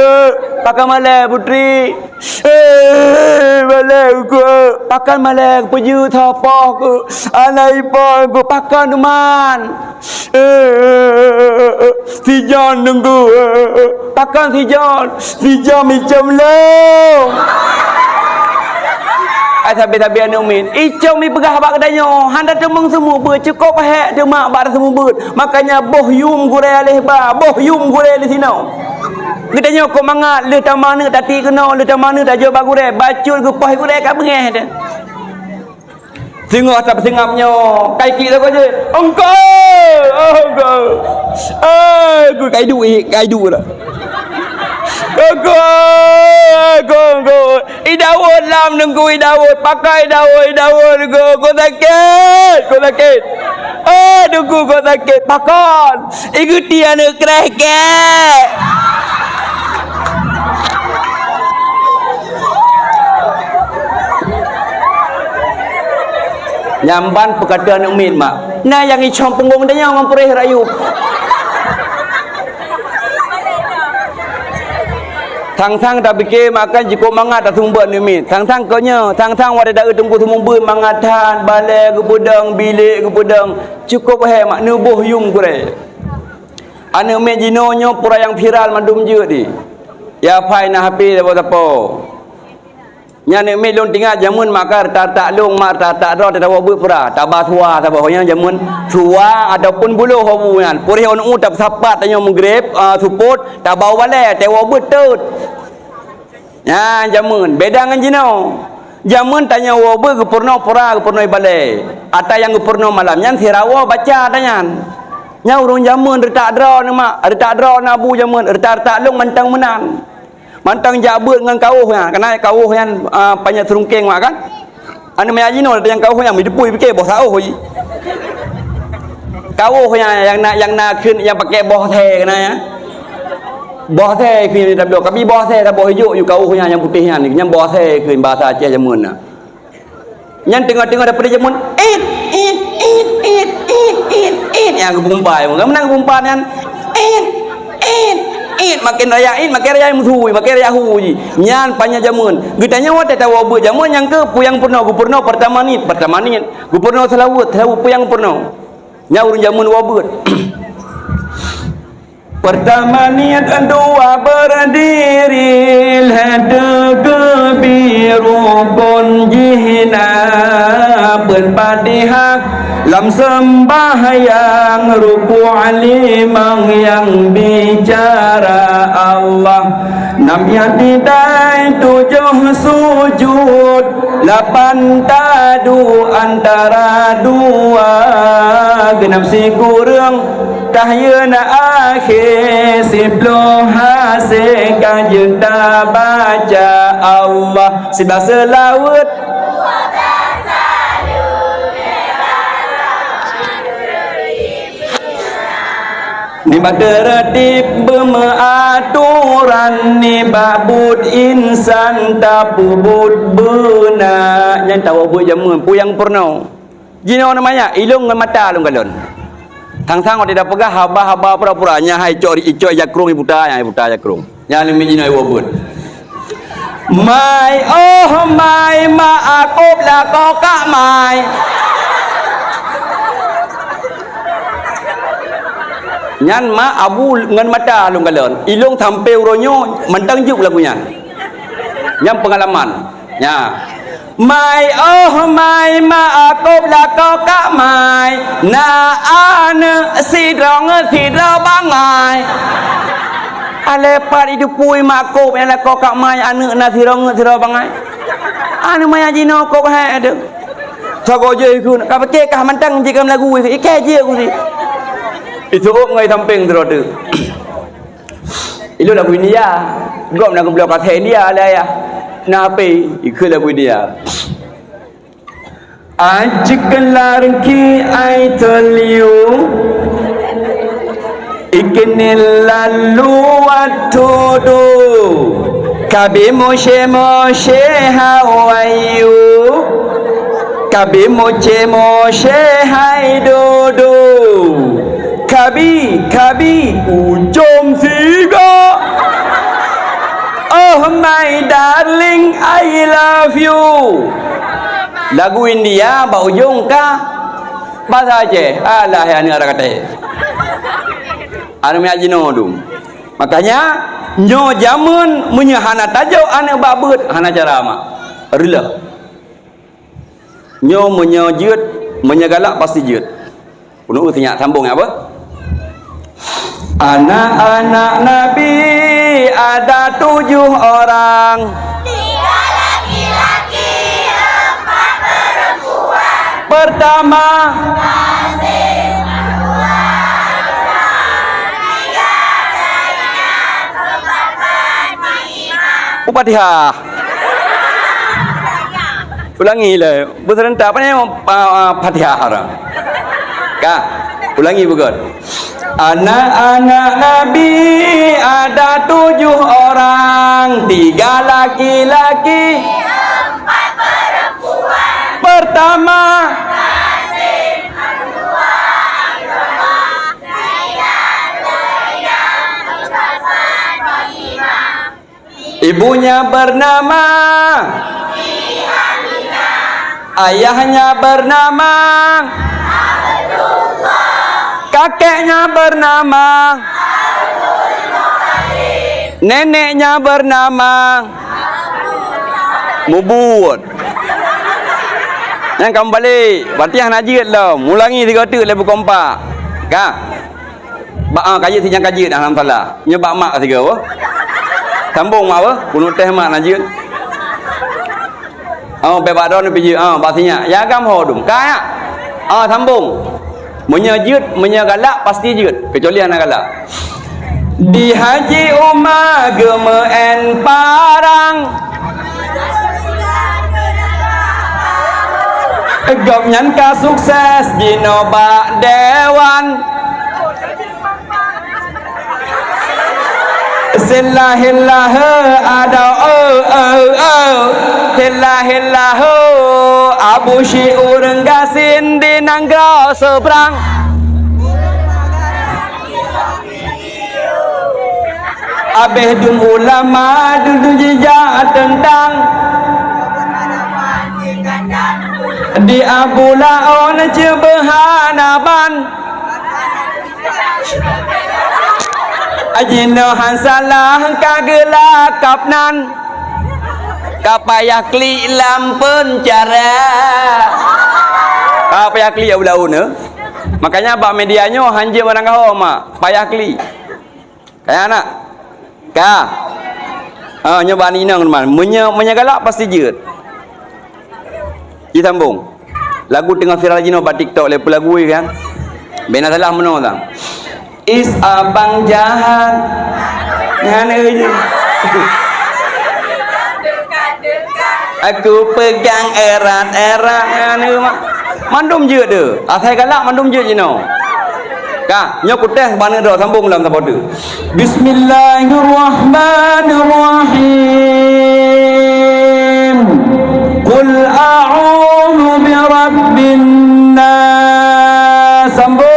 Pakan malai putri. Malai kuku. Pakan malai puju thapah ku. Anai pon ku pakan teman. Si John nunggu. Pakan si John macam long. Tapi anu min. Icom mi pegah bak kedanyo. Handa temeng semua ber cukup hek de mak bak semua ber. Makanya boh yum gure alih ba. Boh yum gure di sini. Kedanyo kok mangat le ta mana tati kena le ta mana dah jo bak gure. Bacul ke pah gure kat bengeh dah. Tengok tak sengapnya. Kai klik tak je. Engkau. Aku kai du dah. Aku. Idawut lam nunggu idawut. Pakai idawut. Kau sakit. Nunggu kau sakit. Pakan. Ikuti anak kereket. Nyamban perkataan umin mak. Nah yang icom punggung dia orang perih rayu. Thang tak fikir makan jiko mangat tak sumber ni min. Thang konya, thang wada dak tunggu sumber mangatan balai ke budang bilik ke budang. Cukup mak nubuh yung kure. Ane me jinonyo pura yang viral mandum je di. Ya pai na happy apa. Nya me lon tinggal jamun makar tak long mak tak ro tak wabu pura. Tak basua tak bahaya jamun tua ataupun buluh hobuan. Puri on utap sapat tanyo mgrep support tak bawa balai tak wabu tut. Ya jamun beda dengan jino. Jamun tanya wabu ke purno pura ke purno balai. Ata yang ke purno malam yang sirawa baca tanya. Nya urung jamun retak dra ni mak. Retak dra nabu jamun retak long mantang menang. Mantang jabut dengan kauh nya. Kena kauh yang banyak serungkeng mak kan. Anu maya jino yang kauh yang midepui fikir bos sauh. Kawuhnya yang nak kun yang pakai boh teh kena ya. Boh teh kun dak dok kami boh teh boh hijau you kawuhnya yang putihnya ni yang boh teh kun bahasa Aceh jamun nah. Yang tengah-tengah daripada jamun it yang gumpai menang gumpan kan it makin raya muthui makin raya hui nyan panya jamun gitanya wa tahu bu jamun yang ke puyang purno pertama ni gubernur selawut puyang purno nyaur jamun wabut pertama niat dua berdiri hada kebiru pun jihna berpadihak lam sembahyang ruku alimang yang bicara Allah nam yatidai 7 sujud 8 tadu antara dua genap si kurang tahyana akhir 10 hasil kajenta baca Allah 11 laut ni bateratib beraturan ni babut insan tapubut bena yang tahu apa jamun puyang purno jino namanya ilung dengan mata lung galon tang-tang tidak pegah haba pura-pura nya hai icok jakrung ibu ta jakrung nya ni jino wabut mai mai ma akop la kokak mai nyan ma abu ngan mata lung galon ilung tampil ronyo mentang juk lagu nyan pengalaman nya mai mai ma akop la kokak mai na ane sidrong bangai ale par itu pui makop la kokak mai ane na sidrong bangai ane mai jino kok hai ada sago je ku ka peke kah mentang je kam lagu ke je ku si itu ngai tamping terode ilo lagu India gom lagu blok kat India lah ya na pe ikut lagu dia ajkelar ki I tell you ikenil lalu watudu kabi moshe how are you kabi moshe hai dodo kabi ujung siga oh my darling I love you lagu India ba ujung ka bahasa Aceh alah ya ni orang kata anu mi ajino dum makanya nyo jamun menyahana tajau ane babut hana cara mak rela nyo menyajut menyagalak pasti jut kuno tanya sambung apa anak-anak Nabi ada 7 orang 3 laki-laki 4 perempuan pertama Qasim kedua tiga Zainab keempat Fatimah Fatihah ulangi lah berserentak apa ni Fatihah kah ulangi bukan anak-anak Nabi ada 7 orang 3 laki-laki 4 perempuan pertama Qasim kedua Ibrahim tiga Zainab keempat Fatimah ibunya bernama Siti Aminah ayahnya bernama kakeknya bernama neneknya bernama Mubud yang kamu balik berarti yang najid lah mulangi 3 tu level kompak kah kaji si yang kaji dah alhamdulillah nyebab mak 3 apa sambung mak apa kunut teh mak najid bebak dah ni pergi bahasanya ya agam hodum kaya sambung menyajud menyagalak pasti jud kecuali anak galak di haji umah gemen parang Gop nyangka sukses Jinoba Dewan Silahillah ada Silahillah Abu Syiur gasin di Nanggau seberang Abeh dum ulama dulu jejak tentang di Abu Laon Cebehanaban Ajino Hansalah kagela kapnan kapayah kli lampen cara kapayah kli Abu Laon makanya bak medianya hanje barang kau mak payah kli kayak anak ka nyoba ni nang teman menyagalak pasti jeut disambung lagu tengah viral jino pak TikTok lepas lagu ni kan bena salah meno tang is abang jahat ngan euy aku pegang erat-erat ngan euy mak mandum jeut de asai galak mandum jeut jino ka nyok teh bana do sambung dalam tapodu bismillahirrahmanirrahim qul a'udzu birabbin nas sambung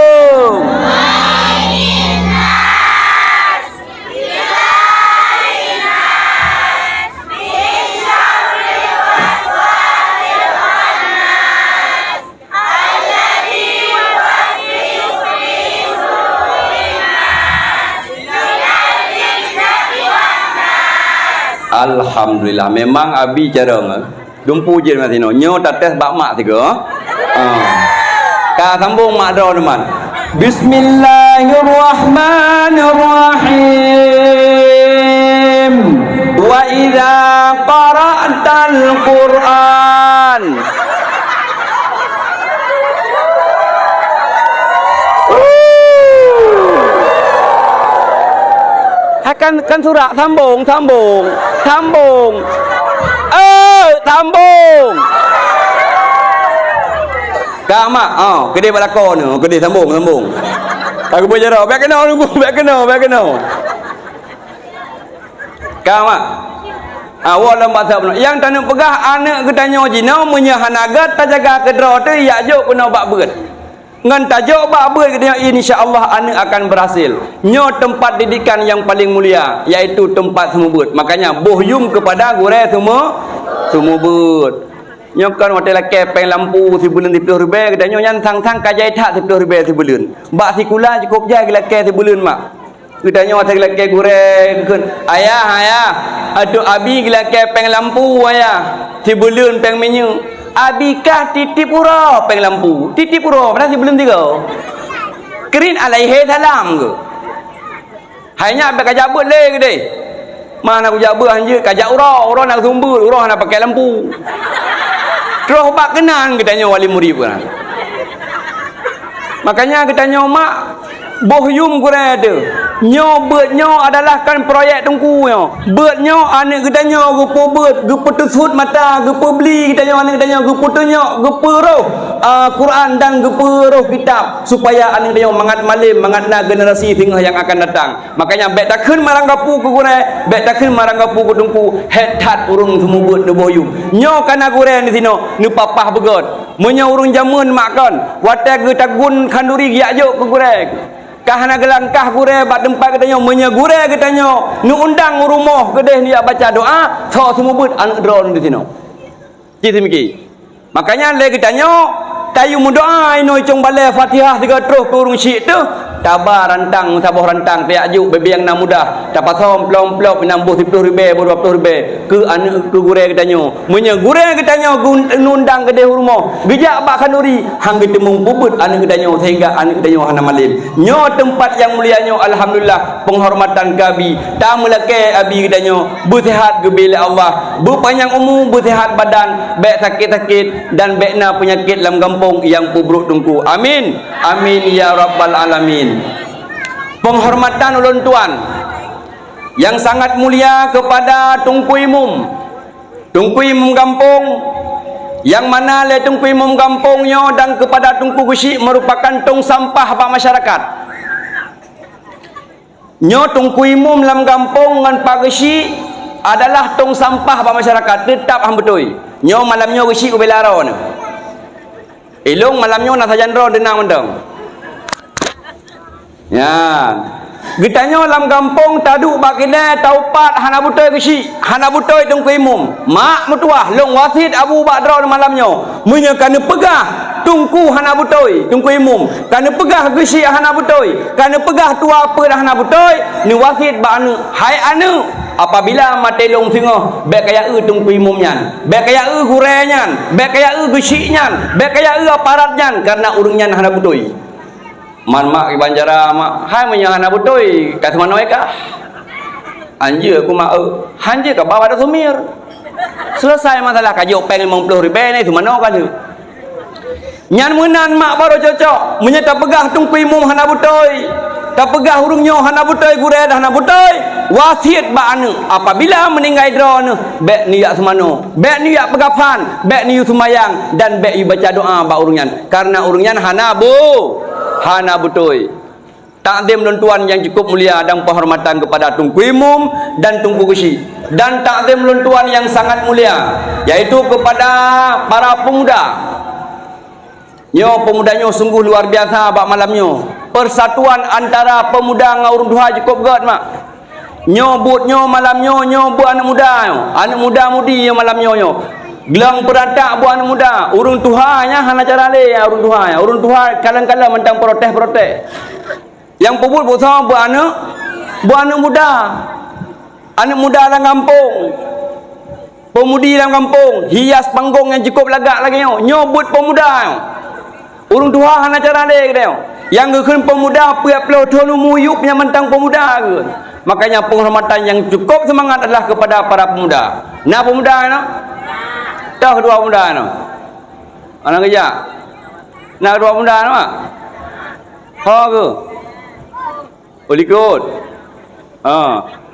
Alhamdulillah memang abi cara dumpu je mati no nyo tates bak mak tiga ka sambung mak do teman bismillahirrahmanirrahim wa idza qara'tal qur'an kan surah sambung sambung Kama, kedai balakon ni, kedai sambung. Aku boleh jawab, baik kena. Kama, awal bahasa yang tanah pegah anak ketanya jina menyahanaga tajaga kedra tu ya jok kena bak beut. Ngan tajuk bak beut katanya insya-Allah anak akan berhasil. Nyo tempat didikan yang paling mulia iaitu tempat semua beut. Makanya bohyum kepada gure semua beut. Nyokan hotel kepeng lampu sebulan 10 ribu katanya nyan sang-sang kajai tak 10 ribu sebulan. Bak sikula cukup jai laki sebulan mak. Katanya hotel laki goreng kun. Ayah, aduh abi laki kepeng lampu ayah. Sebulan peng menyu. Abikah titip pura peng lampu. Titip pura pada sebulan 3. Kerin alaihi salam ke. Hanya abik kajabut le ke deh. Mana aku jabut hanya kajak urang nak sumber, urang nak pakai lampu. Terus bak kenan katanya wali murid kan. Makanya katanya mak bohyum kurang ada. Nyo beut nyo adalah kan proyek tungku nyo. Beut nyo anak katanya gepo beut, gepo tusut mata, gepo beli katanya anak katanya gepo tunyo, gepo roh Quran dan gepo roh kitab supaya anak katanya mangat malim, mangatna generasi tinggal yang akan datang. Makanya bet takun marang gapu ku kurang, bet takun marang gapu ku tungku hetat urung semua beut de bohyum. Nyo kana kurang di sino, nu papah begot. Munyo urung jamun makan, watak ge tagun kanduri giak jok ku kurang. Kahana gelangkah gure bak tempat katanya menyegure katanya nu undang rumah kedeh dia baca doa so semua beut anak drone di sini. Gitu miki. Makanya le katanya tayu mendoa ino cung balai Fatihah 3 terus turun syik tu tabar rantang sabuh rantang tiak juk bebiang na mudah dapat som plom-plom menambah 10 ribu 20 ribu ke anak ke gure katanya menyegure katanya nundang kedeh rumah bijak bak kanuri hang ditemung bubut anak katanya sehingga anak katanya hana malim nyo tempat yang mulianya alhamdulillah penghormatan gabi tamu lake abi katanya bersihat gebila Allah berpanjang umur bersihat badan baik sakit-sakit dan baikna penyakit dalam kampung yang pubruk tungku amin amin ya rabbal alamin. Penghormatan ulun tuan yang sangat mulia kepada Tungku Imum kampung yang mana le Tunku Imam kampungnya dan kepada Tunku Gesyik merupakan tong sampah bak masyarakat. Nyo Tunku Imam dalam kampung dengan Pak Gesyik adalah tong sampah bak masyarakat, tetap hang betul. Nyo malamnya Gesyik ubelara ni. Elong malamnya nak sajandra denang mendang. Ya. Gitanya dalam kampung taduk bak kena taupat hana butoi Gesyik, hana butoi Tunku Imam. Mak mutuah long wasit Abu Bakar malamnya. Munya kana pegah Tunku hana butoi, Tunku Imam. Kana pegah Gesyik hana butoi, kana pegah tua apa dah hana butoi, ni wasit bak anu. Hai anu, apabila matelong singoh bek kaya Tunku Imam nyan, bek kaya gure nyan, bek kaya Gesyik nyan, bek kaya aparat nyan, karena urang nyan hana butoi. Man mak banjara mak hai menyang anak butoi kat mana ka anje aku mak hanje ka bawa dah sumir selesai masalah kajo peng 50,000 ni tu mana kan tu nyan menan mak baru cocok menyata pegah Tunku Imam hana butoi tak pegah urungnya hana butoi gure dah hana butoi wasiat ba anu apabila meninggal drone bek niat semano bek niat pegafan bek niat semayang dan bek baca doa ba urungnya karena urungnya hana butoi. Takdim dan tuan yang cukup mulia dan penghormatan kepada Tunku Imam dan Tunku Gesyik. Dan takdim dan tuan yang sangat mulia yaitu kepada para pemuda. Nyo pemudanya sungguh luar biasa bak malamnya. Persatuan antara pemuda dengan urang Tuhan cukup gad mak. Nyo butnyo malamnya nyo bu anak muda. Anak muda mudi yang malamnya nyo. Gelang peratak buat anak muda. Urung Tuhannya hana cara le urung Tuhan. Urung Tuhan kadang-kadang mentang protes. Yang pebut buat anak muda. Anak muda dalam kampung. Pemudi dalam kampung, hias panggung yang cukup lagak lagi nyobut pemuda. Urung Tuhan hana cara le dia. Yang geun pemuda piap-piap tolu muyup yang mentang pemuda ke. Makanya penghormatan yang cukup semangat adalah kepada para pemuda. Nah pemuda no? Dah kedua pemuda no. Anak kerja. Nak kedua pemuda no mak? Ha ke? Boleh ikut.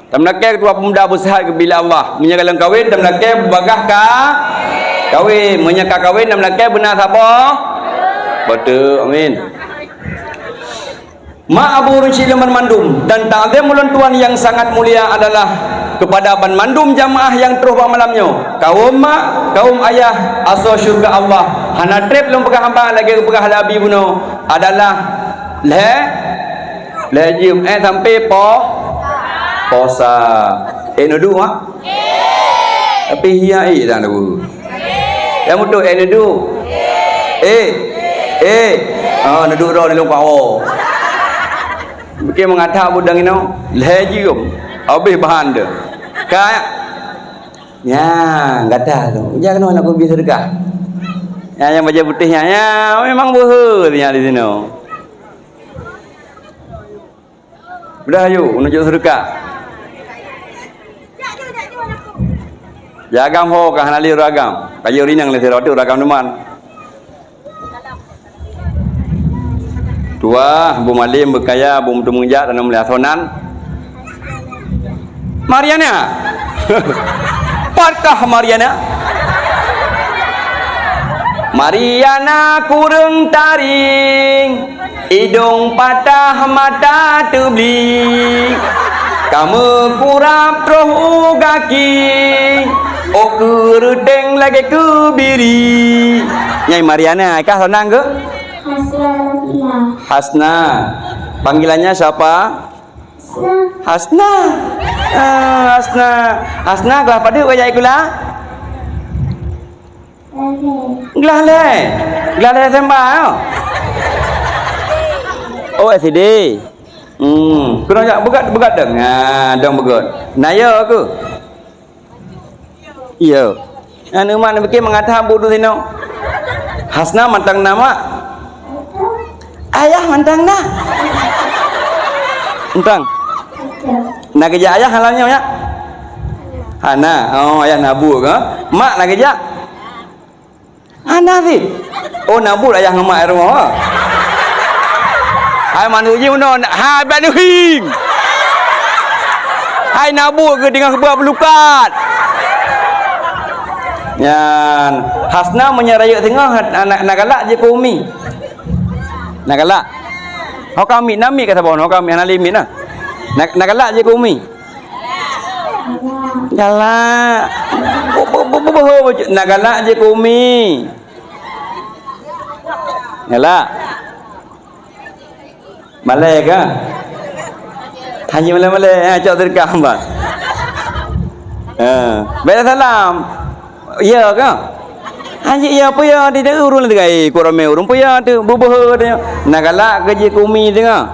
Tamlake kedua pemuda bersihat ke bila Allah. Menyakalan kahwin tamlake bagah ka kahwin. Menyakal kahwin tamlake benar siapa? Betul. Amin. Mak Abu Rusyid Ban Mandum dan ta'zim ulun tuan yang sangat mulia adalah kepada Ban Mandum jamaah yang terus malamnya. Kaum mak, kaum ayah, asal syurga Allah. Hana trip lum pegah hamba lagi pegah labi buno adalah lejim sampai posa. Nudu mak? Tapi hiai dah tu. Yang betul nudu. Nudu ro ni lupa Mungkin mengatakan budang ini lejim habis bahan dia kayak ya kata tu jangan nak pergi sedekah ya yang baca putihnya ya memang berhurnya di sini udah yuk menuju sedekah jagam ho kah nali ragam kayu rinang le seroti ragam teman tua bu malim berkaya bu mutu mengjat dan melihat sonan Mariana patkah Mariana kurang taring hidung patah mata tebli kamu kurap roh kaki kerudeng lagi kebiri Nyai Mariana kah sonang ke? Hasna. Panggilannya siapa? Hasna. Hasna gelah pada wajah ikula? Gelah le sembah. Oh SD. Kena jak begat dengan dong begat. Naya ke? Iya. Anu mana bikin mengatakan bodoh sini. Hasna mantang nama. Ayah mantang dah. Mantang. Nak kerja ayah halalnya ya? Hana. Oh ayah nabur ke? Mak nak kerja? Hana sih. Oh nabur ayah ngemak rumah. Hai manusia mana? Hai banuhing. Hai nabur ke dengan kebuah pelukat. Yan hasna menyerayuk tengah nak galak je ke umi. Nak galak. Hau kami nami kata bon, hau kami ana limit nah. Nak galak je ke umi. Galak. Nak galak je ke umi. Galak. Malai ke? Hanya malai-malai cak sedekah hamba. Baik salam. Ya ke? Haji ya apa ya dia urun degai ku ramai urun ya tu bubuh dia. Nak galak kerja kumi tengah.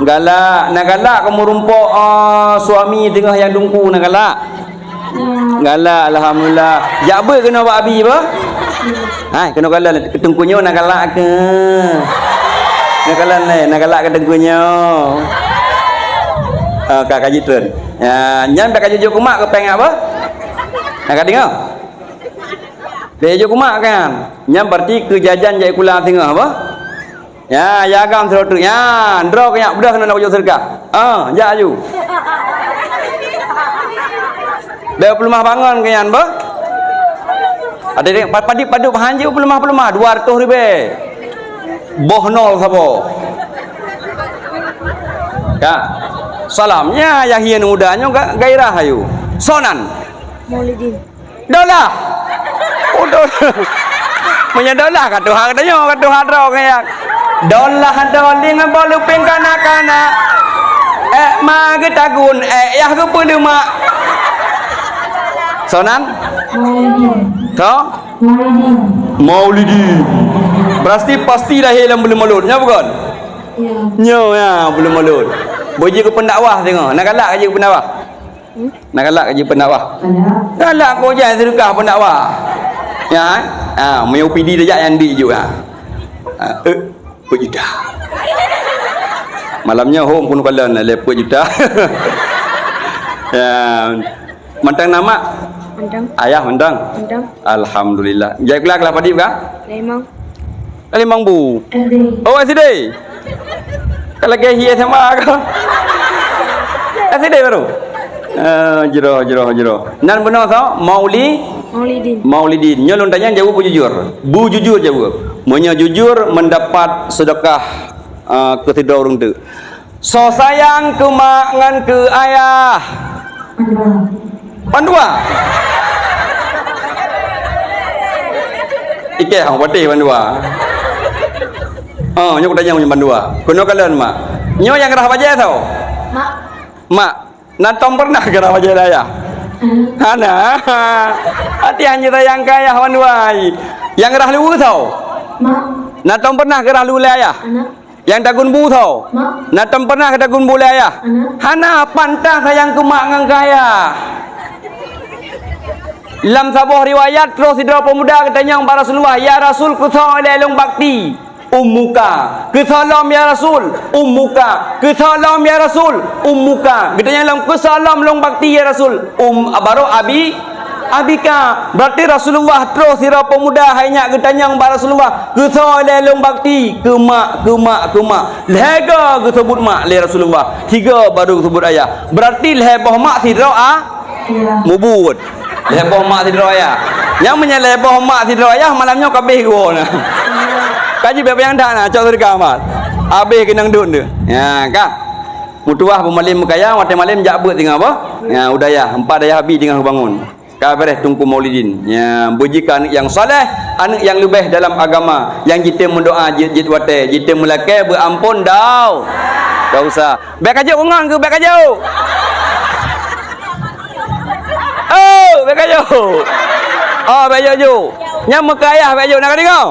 Galak, nak galak kamu rumpok suami tengah yang dungku nak galak. Galak alhamdulillah. Jak ber kena buat abi apa? Hai kena galak ketungkunyo nak galak ke. Nak galak ni, nak galak ke tengkunyo. Kak kaji turun. Ya, nyam dak kaji jok mak ke peng apa? Nak dengar? Dia jok mak kan. Nyam berarti ke jajan jai kula tengah apa? Ya, jagam serotu. Ya, ndro ke yak bedah kena nak jok sedekah. Jak aju. Dah pelemah bangun ke yan ba? Ada dia padi-padu hanji pelemah-pelemah 200 ribu. Boh nol sabo. Ya. Salamnya yang hian mudanya gairah ayu. Sonan. Maulidin. Dolah. Oh dolah. Punya dolah kat Tuhan katanya kat Tuhan ro kayak. Dolah doling bolu pengkana-kana. Ma ke tagun yah ke pelu mak. Sonan? Maulidin. To? Maulidin. Maulidin. Pasti dah hilang belum mulut, nya bukan? Ya. Nyo ya, belum mulut. Boji ke pendakwah tengok. Nak galak kerja pendakwah? Nak galak kerja pendakwah? Galak kau jangan sedekah pendakwah. Ya, mai OPD dah yang di juga. Juta. Malamnya home pun kalan leput juta. Ya. Mentang nama? Mentang. Ayah mentang. Mentang. Alhamdulillah. Jai kelak lah padip kah? Lemang. Lemang bu. SD. Oh SD. Kalau ke hiya sama ke? SD baru. Jero. Nan benar tau? Maulidin. Maulidin. Nyolong tanya jawab bu jujur. Bu jujur jawab. Monya jujur mendapat sedekah ketiga orang tu. So sayang ke mak ngan ke ayah. Pandua. Ike hang patih pandua. Nyok tanya punya pandua. Kuno kalian mak. Nyo yang gerah baja tau? Mak. Natom pernah gerah baja ayah. Hana. Hati hanya tayang kaya pandua. Yang gerah lu tau? Natom pernah gerah lu ayah? Yang dagun bu tau? Natom pernah ke dagun bu ayah? Hana pantah sayang ke mak ngan kaya. Dalam sebuah riwayat terus hidra pemuda katanya kepada Rasulullah, ya Rasul kusa ilung bakti ummuka, kesalam ya Rasul ummuka, kesalam ya Rasul ummuka. Katanya dalam kesalam long bakti ya Rasul baru abika. Berarti Rasulullah terus hidra pemuda hanya katanya kepada Rasulullah, kusa ilung bakti ke mak lega kesebut mak le Rasulullah, 3 baru sebut ayah. Berarti lebah mak hidra mubut. Lebah mak tidur ayah. Yang menyelebah mak tidur ayah malamnya kabeh go nah. Kaji bebe yang dah nak cak sedekah amat. Habis kenang dun tu. Ya kan. Mutuah pemalim kaya mate malim jak beut tengah apa? Ya udayah 4 daya habis tengah bangun. Ka beres tungku Maulidin. Ya bujikan anak yang soleh, anak yang lebih dalam agama. Yang kita mendoa jid wate, kita melake berampun dah. Tak usah. Baik aja ungang ke baik aja. Bekajo. Bekajo. Nyam mekayah bekajo nak dengar.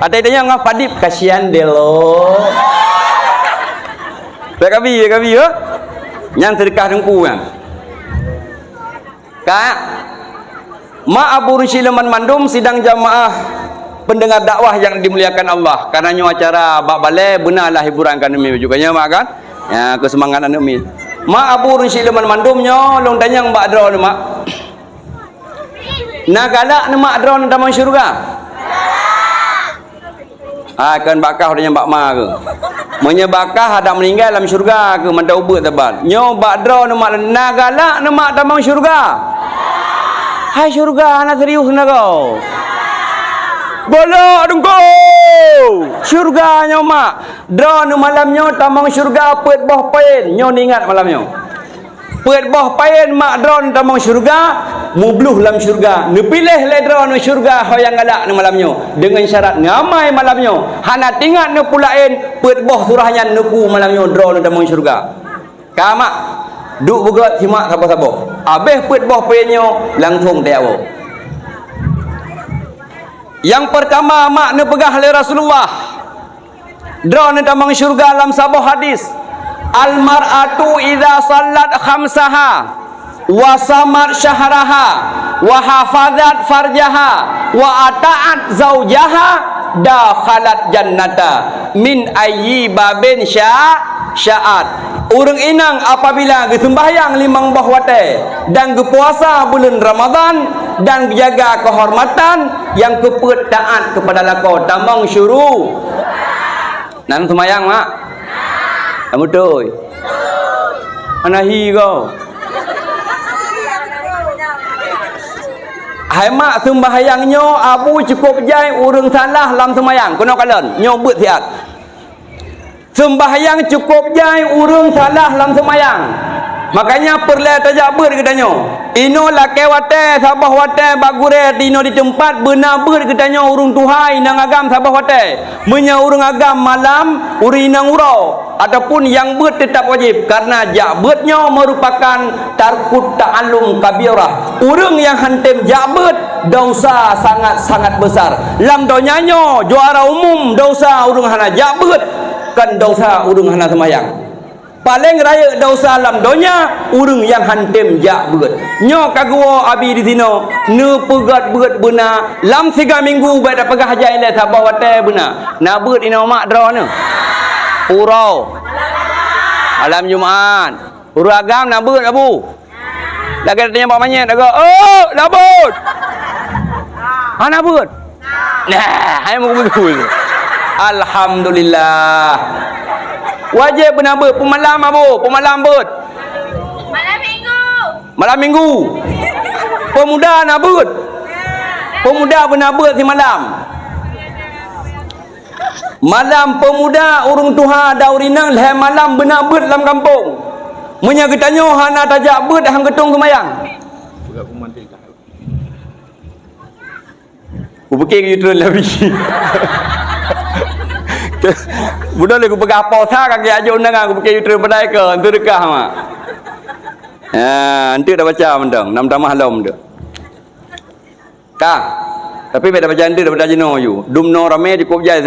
Ada tanya ngah padip kasihan delo. Bekabi ya. Nyam sedekah dengku kan. Kak. Ma Abu Rushilaman Mandum sidang jamaah pendengar dakwah yang dimuliakan Allah. Karenanya acara bak balai benarlah hiburan kami juga nya mak kan. Ya kesemangat anu mi. Mak Abu Rushilaman Mandumnya long tanyang mbak draw mak. Nak galak ni mak draw dalam syurga. Kan bakah dia mbak ma ke. menyebakah ada meninggal dalam syurga ke mata ubut tabat nyo bakdra nama nagalak nama tamang syurga hai syurga anak serius nak kau bolak dengko syurga nyo mak dra nu malam nyo tamang syurga peut boh pain nyo ingat malam nyo peut boh pain mak dra nu tamang syurga mubluh dalam syurga nu pilih le dra nu syurga hoyang galak nu malam nyo dengan syarat ngamai malam nyo hana tingat nu pulain peut boh surahnya nuku malam nyo dra nu tamang syurga kamak duk bugat simak sabar-sabar habis peut boh pain nyo langsung tiawo. Yang pertama mak nu pegah oleh Rasulullah dra nu tamang syurga dalam sebuah hadis al mar'atu idza sallat khamsaha wa samat syahraha wa hafazat farjaha wa ata'at zaujaha dakhalat jannata min ayyi babin sya'at. Orang inang apabila sembahyang limang bah wate dan berpuasa bulan Ramadan dan jaga kehormatan yang keput taat kepada lako tamang syuru nan sembahyang mak kamu betul anahi kau hai mak sembahyangnya abu cukup jai urang salah lam sembahyang kena kalen nyobut siat sembahyang cukup jai urang salah lam sembahyang makanya perle tajak ber katanya ino lake wate sabah wate bagure dino di tempat benar ber katanya urang tuhai nang agam sabah wate menya urang agam malam uri nang urau ataupun yang ber tetap wajib karena jabetnya merupakan tarkut ta'allum kabirah urang yang hantem jabet dosa sangat-sangat besar lam donyanya juara umum dosa urang hana jabet kan dosa urang hana sembahyang paling raya dosa alam donya urang yang hantem jak beut nyo kagua abi di sino ne pegat beut beuna lam 3 minggu bae dak pegah jai le sabah wate beuna na beut ina mak dra ne purau alam Jumaat urang agam na beut abu lagi tanya pak manyet dak oh na beut ana beut nah hai mu betul alhamdulillah wajib benar ber pemalam abu pemalam ber malam minggu pemuda nak ber pemuda benar ber si malam pemuda urung tuha daurinang leh malam benar ber dalam kampung munya ketanya hana tajak ber hang ketung semayang aku fikir gitu lebih budak le aku pegang pausa kaki aja undangan aku pakai YouTube pedai ke tu dekah mak nanti dah baca mendang 6 tamah halam dah kah tapi beda baca nanti dah baca jenuh you dumno rame di kopjai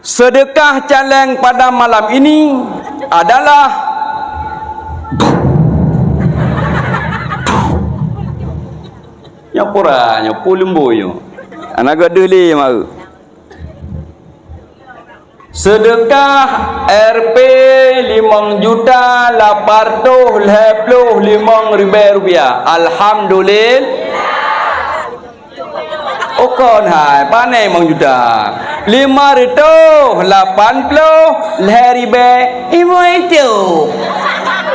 sedekah caleng pada malam ini adalah nyapura nyapulimbo yo anak gadeli mak sedekah RP 5 juta 825 rupiah alhamdulillah okon hai panai 5 juta 580 ribe ibu itu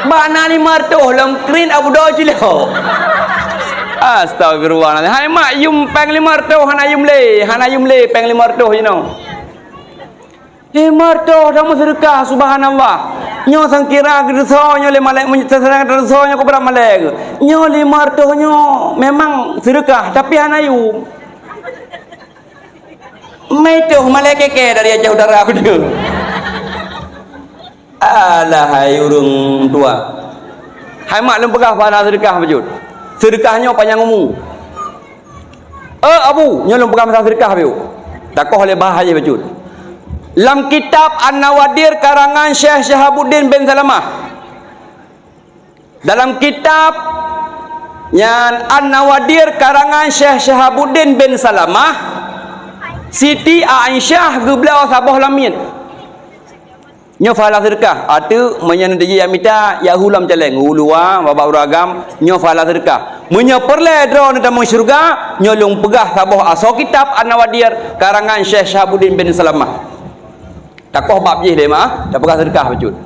mana 500 lam krin abu do cilo astagfirullahaladzim hai mak yum peng 500 hana yum le peng 500 you know 500 dah sedekah subhanallah nyo sangkira gerso nyo le malek menyerang gerso nyo ko berapa malek nyo 500 nyo memang sedekah tapi hanayu mai tu malek keke dari jauh darah aku dia alah hai urung tua hai mak lem pegah pada sedekah bajut sedekahnya panjang umum abu nyo lem pegah masalah sedekah biu takoh oleh bahaya bajut dalam kitab An-Nawadir karangan Syekh Syahabuddin bin Salamah dalam kitab An-Nawadir karangan Syekh Syahabuddin bin Salamah Siti Aisyah geblau sabah lamin nyo falah sedekah atu menyan deji amita ya hulam caleng ulua baba uragam nyo falah sedekah menyo perle dro na tamang syurga nyo lung pegah sabah aso kitab An-Nawadir karangan Syekh Syahabuddin bin Salamah Takoh bab jih dia tak pegang sedekah bacut.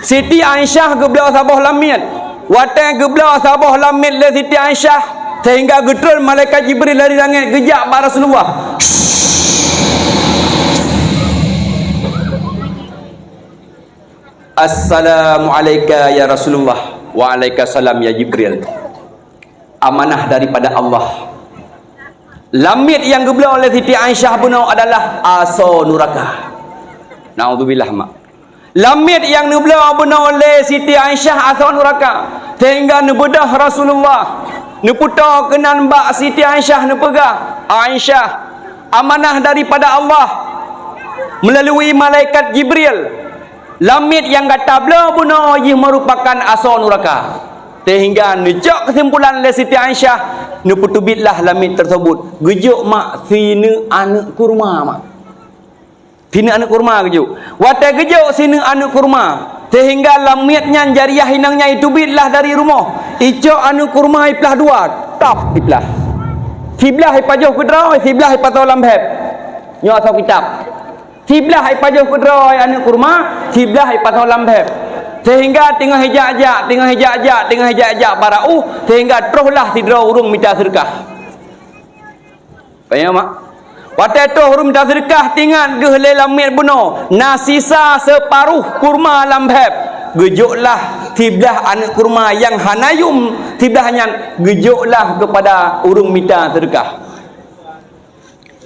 Siti Aisyah geblau sabah lamit. Watai geblau sabah lamit le Siti Aisyah sehingga getron malaikat Jibril dari langit gejak ba Rasulullah. Assalamualaikum ya Rasulullah. Waalaikumsalam ya Jibril. Amanah daripada Allah. Lamit yang geblau oleh Siti Aisyah bunuh adalah aso nuraka. Naudzubillah mak. Lamit yang geblau bunuh oleh Siti Aisyah aso nuraka. Sehingga nebedah Rasulullah. Neputar kenan bak Siti Aisyah nepegah. Aisyah, amanah daripada Allah melalui malaikat Jibril. Lamit yang kata beliau bunuh ia merupakan aso nuraka. Sehingga nejak kesimpulan oleh Siti Aisyah, neputubitlah lamit tersebut. Gejuk mak sini anak kurma mak. Sini anak kurma gejuk. Watai gejuk sini anak kurma. Sehingga lamitnya jariah hinangnya itu bitlah dari rumah. Icok anak kurma iplah dua. Tap iplah. Siblah ipajuh kudrah, siblah ipatau lambheb. Nyo asal kitab. Siblah ipajuh kudrah anak kurma, siblah ipatau lambheb. Sehingga tengah hijak-hijak barau sehingga teruslah sidra urung minta sedekah. Payah mak. Watai tu urung minta sedekah tinggal gehlai lamit buno. Nasisa separuh kurma lambheb. Gejuklah tiblah anak kurma yang hanayum tiblahnya gejuklah kepada urung minta sedekah.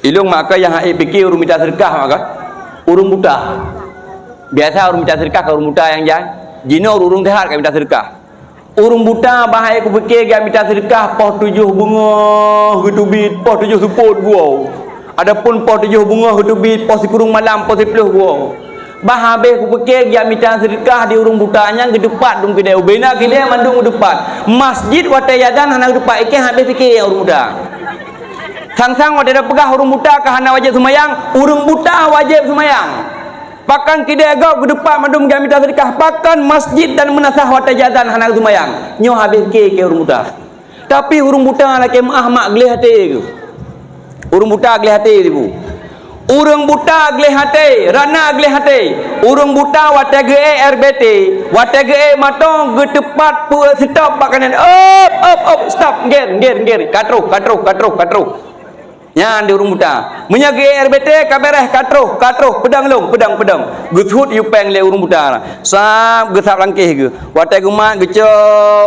Ilung maka yang hai fikir urung minta sedekah maka urung buta. Biasa urung minta sedekah ke urung buta yang jalan. Jino urung tehat kami minta sedekah. Urung buta bahaya aku fikir kami minta sedekah poh 7 bunga getubit poh 7 suput gua. Adapun poh 7 bunga getubit poh sikurung malam poh 10 gua. Bah habis aku fikir kami minta sedekah di urung butanya gedepat dum kedai ubena kedai mandung gedepat. Masjid watai yadan hana gedepat ikan habis fikir urung buta. Sang-sang watai dah pegah urung buta ke hana wajib semayang, urung buta wajib semayang. Pakan kedai agak ke depan mandum kami minta sedekah. Pakan masjid dan menasah watai jadan hana semayang. Nyo habis ke urung buta. Tapi urung buta lah ke maah mak gelih hati ke. Urung buta gelih hati ibu. Urung buta gelih hati, rana gelih hati. Urung buta watai ge RBT, watai ge matong ge tepat pu stop pakanan. Op stop ger. Katruh. Yang di urung buta menyagi RBT kabereh katruh pedang gethut yupeng le urung buta sab gesap langkih ge watai gumat geco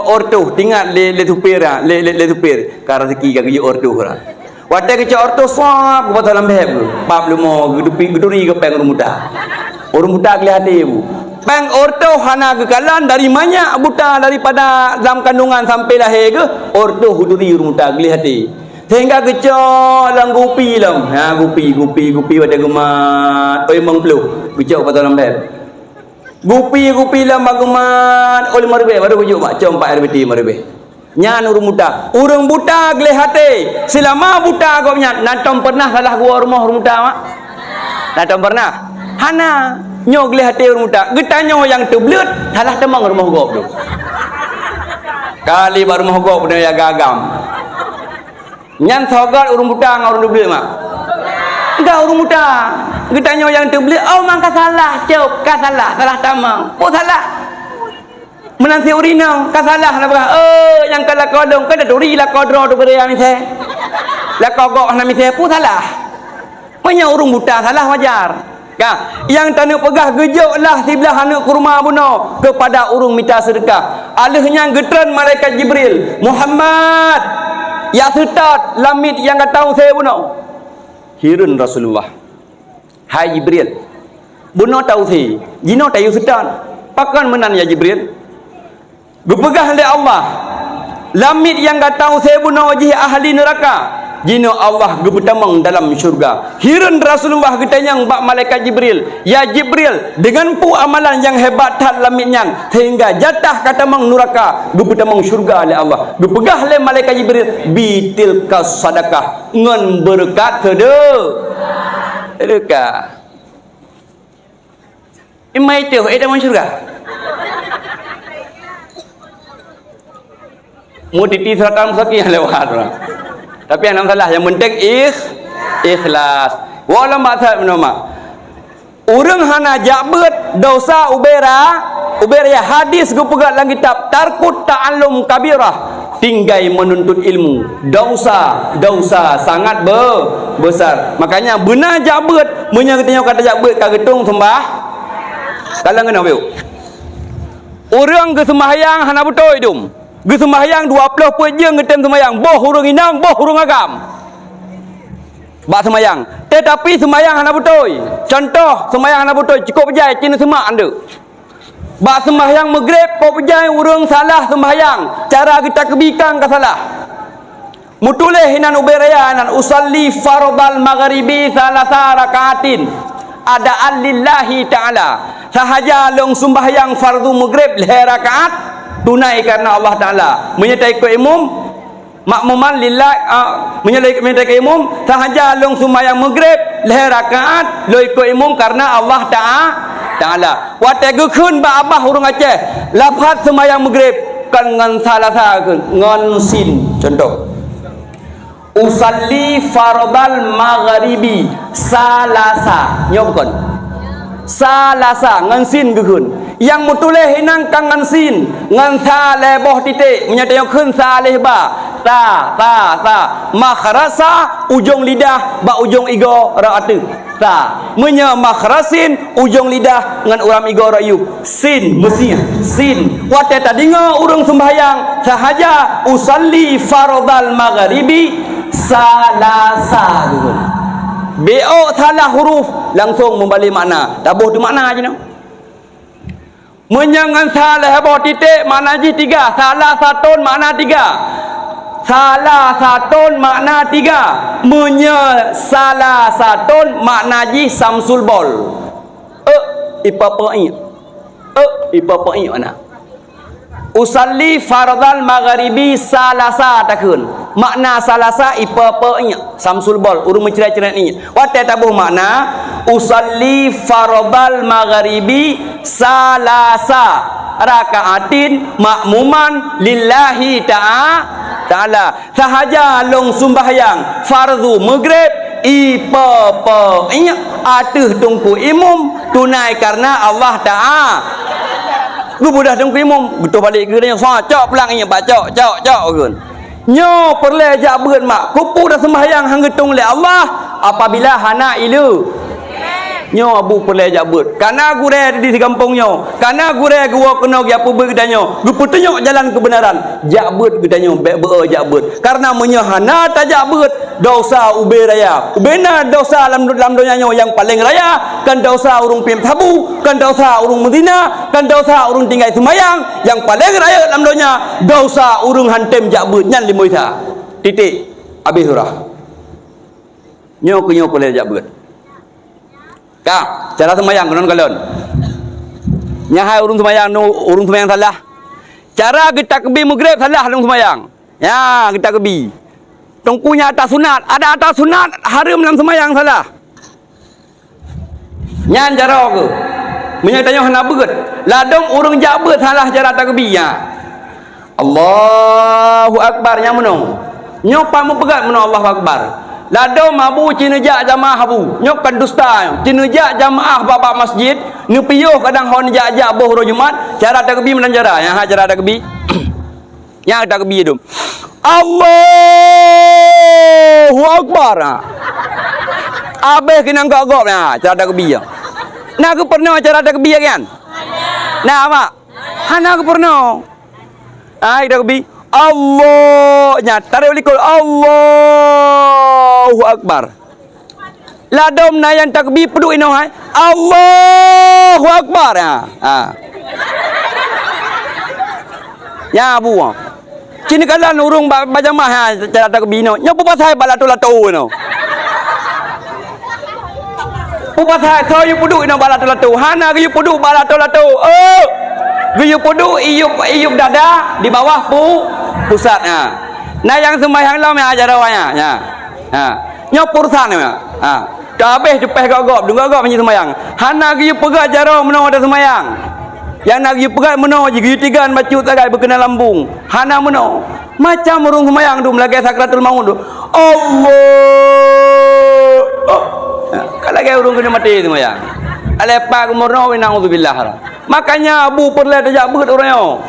ortu tinggal le tupir le tupir ka rezeki ka ge ortu ra watai geco ortu sab ku dalam beb bab lumo geduri ke peng urung buta kelihatan ibu peng ortu hana ke kalan dari banyak buta daripada dalam kandungan sampai lahir ke ortu huduri urung buta kelihatan. Sehingga kecok lang gupi lang. Ha gupi pada gemat. Oi mengpluh. Kecok pada dalam beb. Gupi lang magemat. Oleh marbe baru bujuk mak com 4 RBT marbe. Nyan urung buta geleh hati. Selama buta kau nyat. Natom pernah salah gua rumah urung buta mak. Natom pernah. Hana nyo geleh hati urung buta. Getanyo yang teblut salah temang rumah gua tu. Kali baru rumah gua punya ya gagam. Nyan sogat urung buta ngau urung beli mak. Enggak urung buta. Getanyo yang terbeli, oh mangka salah, ceup, ka salah tamang. Oh salah. Menanti urinang, ka salah nak bah. Yang kala kodong ka duri la kodro tu beri ami se. La kogok na mi se pu salah. Punya urung buta salah wajar. Ka, yang tanu pegah gejoklah sebelah anak kurma buno kepada urung minta sedekah. Alihnya getran malaikat Jibril, Muhammad ya setat lamit yang kata saya bunuh. Hirun Rasulullah. Hai Jibril. Bunuh tahu si. Jino tahu setat. Pakan menan ya Jibril. Berpegah oleh Allah. Lamit yang kata saya bunuh wajih ahli neraka. Jino Allah gebetamang dalam syurga. Hirun Rasulullah getanyang bak malaikat Jibril. Ya Jibril, dengan pu amalan yang hebat tat lamitnya sehingga jatah kata mang neraka gebetamang syurga oleh Allah. Gepegah oleh malaikat Jibril bitil kas sadakah ngan berkat kede. Sedekah. Imai tu ada mang syurga. Mu titi seratam sekian lewat orang. Tapi yang salah yang penting ikhlas. Walau maksud menama. Urang hana jabet dosa ubera hadis gu pegat dalam kitab tarkut ta'allum kabirah, tinggai menuntut ilmu dosa sangat besar. Makanya benar jabet munya kita kata jabet kagetung sembah kalau ngena weu. Urang ke sembahyang hana betul idum. Ge sembahyang 20 pejeng ngetem sembahyang, boh urang inang, boh urang agam. Bak sembahyang, tetapi sembahyang hana betul. Contoh sembahyang hana betul, cukup pejai cina semak anda. Bak sembahyang maghrib kau pejai urang salah sembahyang, cara kita kebikan ke salah. Mutuleh hinan uberaya nan usalli fardal maghribi salasa rakaatin adaan lillahi ta'ala. Sahaja long sembahyang fardu maghrib 2 rakaat tunai karena Allah Taala. Menyertai ikut imam makmuman lillah, menyertai imam sahaja long sembahyang maghrib 2 rakaat lo ikut imam karena Allah Taala. Watai gekun ba abah urang Aceh lafaz sembahyang maghrib kan ngan salasa ngan sin. Contoh usalli fardal maghribi salasa nyobkon salasa ngan sin gekun yang mutuleh hinang kang ngan sin ngan sa leboh titik menyatakan keun sa leh ba ta makhrasa ujung lidah ba ujung igo ra atu ta menya makhrasin ujung lidah ngan uram igo ra yub sin mesti sin wate tadinga urang sembahyang sahaja usalli fardal maghribi salasa gekun BO salah huruf langsung membalik makna. Tabuh tu makna je no. Menyangan salah bawah titik makna je 3. Salah satun makna 3. Salah satun makna 3. Menya salah satun makna je samsul bol. Ipapai. Ipapai mana? Usalli fardal maghribi salasa takun. Makna salasa ipa-pa-nya samsul bol urung mencerai-cerai ni. Watai tabuh makna usalli fardal maghribi salasa rakaatin makmuman lillahi ta'ala. Sahaja long sembahyang fardu maghrib ipa-pa-nya atuh tungku imam tunai karena Allah Ta'ala. Lu mudah tungku imam betul balik ke dia cok pelang nya baca cok kan. Nyo perle jabut mak kupu dah sembahyang hang getung le Allah apabila hana ilu nyo abu perle jabut karena gure di kampung nyo karena gure gua kena gi apa begidanyo gu petunjuk jalan kebenaran jabut gedanyo be jabut karena menyo hana ta jabut dosa uberaya ubena dosa dalam dunia nyo yang paling raya kan dosa urung pim tabu kan dosa urung mendina kan dosa urung tinggal sembahyang yang paling raya dalam dunia dosa urung hantem jabut nyan limoi tha titik habis surah nyo boleh jabut ka cara sembahyang konon kalon nyahai urung sembahyang salah cara kita kebi maghrib salah urung sembahyang ya kita kebi tungkunya atas sunat ada atas sunat haram dalam sembahyang salah nyan cara ke menyatanya hana beget ladong urung jabut salah cara takbir ya Allahu akbar nya menong nyopa mempegat menong Allahu akbar lado mabu cinejak jamaah abu nyok kan dusta cinejak jamaah bapa masjid nu piyuh kadang hon jak boh ro Jumat cara takbir menan cara ya cara takbir yang takbir tu Allahu akbar abeh kena gok nah cara takbir nah aku pernah cara takbir kan nah apa hana aku pernah ai takbir Allah nyata dia ulikul Allahu akbar ladom nayan takbir peduk ino hai Allahu akbar ya bu cini kalan urung bajamah ha cara takbir ino nyopo pasai balatu-latu ino upasai so yu peduk ino balatu-latu hana yu peduk balatu-latu Guyup pudu iup dada di bawah pusat nah yang sembahyang lam yang ajar awaknya nyop urusan dah habis cepeh gok dengar gok menyi sembahyang hana guyup pegat jaro meno ada sembahyang yang nak guyup pegat meno ji guyup tigan bacut tagai berkena lambung hana meno macam urung sembahyang tu melagi sakratul maut tu Allah kalau gaya urung kena mati sembahyang alepa kumurno wa naudzubillah. Makanya abu perlu tak beut orangnya.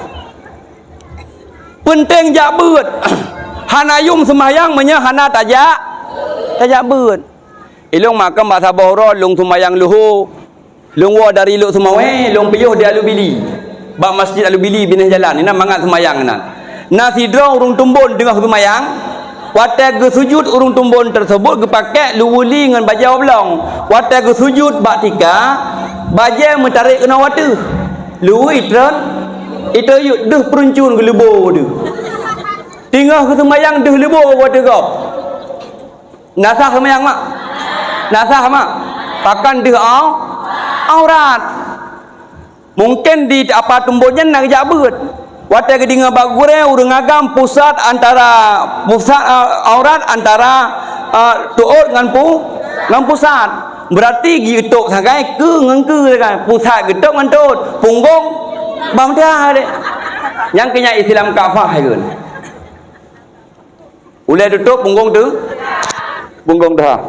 Penting jak beut. Hanayum sembahyang menya hana tajak beut. Ilung makan bahasa Bahara lung sembahyang luhu. Lung wa dari luk semawe, lung piyuh di Alubili. Bak masjid Alubili binah jalan. Ina mangat sembahyang nan. Nasidra urung tumbun tengah sembahyang. Watai ke sujud urung tumbun tersebut kepakai luwuli dengan bajau belong. Watai ke sujud bak tika bajai mentarik kena watu. Luwi tren itu yuk deh peruncun ke lebo tu. Tinggal ke sembahyang deh lebo watu kau. Nasah sembahyang mak. Nasah mak. Pakan deh aurat. Mungkin di apa tumbunnya nak jak beut. Watai kedinga bagure urang agam pusat antara aurat antara tuut dengan pusat. Berarti gituk sangai ke ngan ke kan. Pusat gituk ngan tuut, punggung bam dah dek. Yang kena Islam kafah kan. Ulai tutup punggung tu. Punggung dah.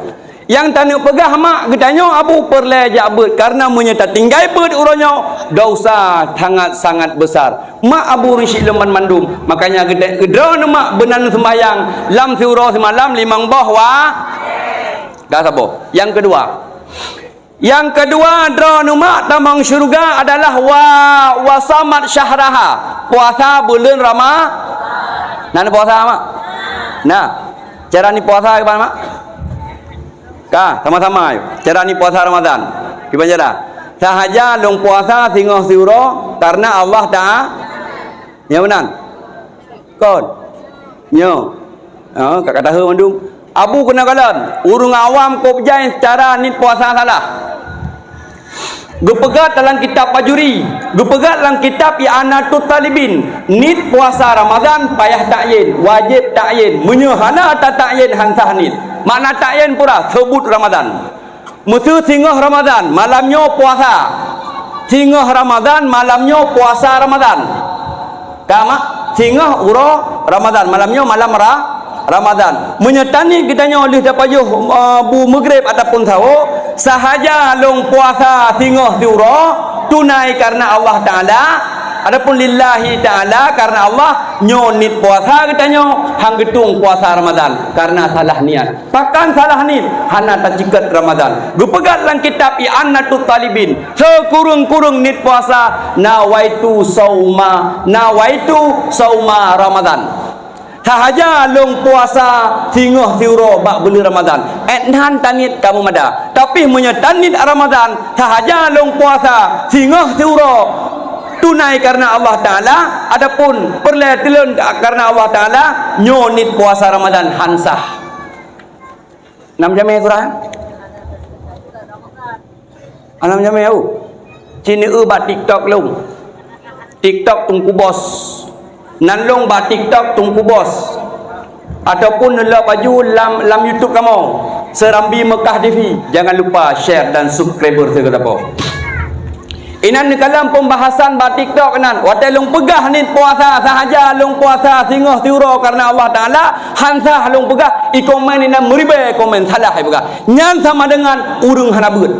Yang tanya pegah mak ketanya abu perle jak beut karena menyata tinggai beut uronyo dosa sangat besar. Mak abu risyid leman mandum. Makanya gedra mak benan sembahyang lam surah semalam limang bahwa dah sabo. Yang kedua dra mak tamang syurga adalah wasamat syahraha. Puasa bulan Ramadan. Nah puasa mak. Nah, cara ni puasa ke mana mak? Kah, sama-sama ayo. Cara ni puasa Ramadan. Gimana cara? Sahaja long puasa singoh suro karena Allah Ya benar. Kon. Nyo. Kak kata mandum. Abu kena kalan. Urung awam kau berjaya cara ni puasa salah. Gepegat dalam kitab Pajuri. Gepegat dalam kitab I'anatul Talibin. Nit puasa Ramadan payah takyin, wajib takyin. Menyehana tak takyin hansah nit. Makna takyin pura sebut Ramadan. Musuh singoh Ramadan, malamnya puasa. Singoh Ramadan, malamnya puasa Ramadan. Kama singoh uro Ramadan, malamnya malam Ramadan. Menyetani kitanya oleh tapayuh bu maghrib ataupun sawo sahaja long puasa singoh uro tunai karena Allah Taala. Adapun lillahi ta'ala karena Allah nyonit puasa katanya hang getung puasa Ramadan karena salah niat. Pakan salah niat hana tajikat Ramadan. Gupegat lang kitab I'anatul Talibin. Sekurung-kurung nit puasa nawaitu sauma sauma Ramadan. Sahaja long puasa singoh siuro bak beli Ramadan. Etnan tanit kamu mada. Tapi menyetanit Ramadan sahaja long puasa singoh siuro tunai karena Allah Ta'ala. Adapun perletilan karena Allah Ta'ala nyonit puasa Ramadan hansah 6 jam surah 6 jam Cina bat TikTok long TikTok tungku bos nan long bat TikTok tungku bos ataupun nela baju lam YouTube kamu Serambi Mekah TV. Jangan lupa share dan subscriber saya kata apa inan kalam pembahasan ba TikTok nan watai long pegah ni puasa sahaja long puasa singoh tiuro karena Allah Taala hansah long pegah i komen inan meribe komen salah ai pegah nyan sama dengan urung hana beut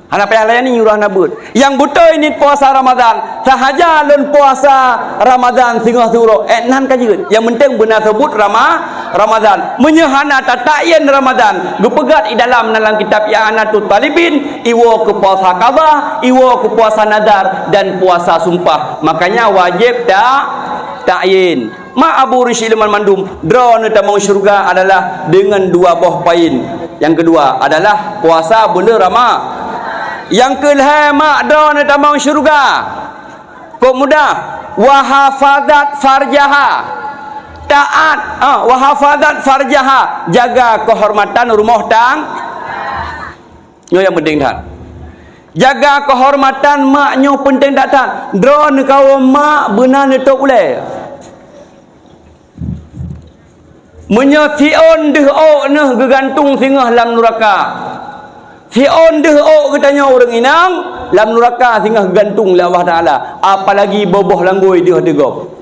hana payah layani urang hana beut yang betul ini puasa Ramadan sahaja long puasa Ramadan singoh tiuro nan kajeut yang penting benar sebut Ramadan menyehana tatayen Ramadan gepegat i dalam dalam kitab I'anatul Talibin iwo ke puasa qadha iwo ke puasa nadar dan puasa sumpah. Makanya wajib takyin. Ma Abu Risyid Leman Mandum drone tamang syurga adalah dengan 2 buah poin. Yang kedua adalah puasa bulan Ramadan. Yang kelima drone tamang syurga. Kok mudah wa hafadat farjaha. Taat wa hafadat farjaha, jaga kehormatan rumah yang penting dah. Jaga kehormatan maknyo penting tak drone kau mak benar netok ulai. Menyotion deh nah gegantung singah lam neraka. Sion deh katanya orang inang lam neraka singah gantung la Allah Taala. Apalagi boboh langgoi dia degop.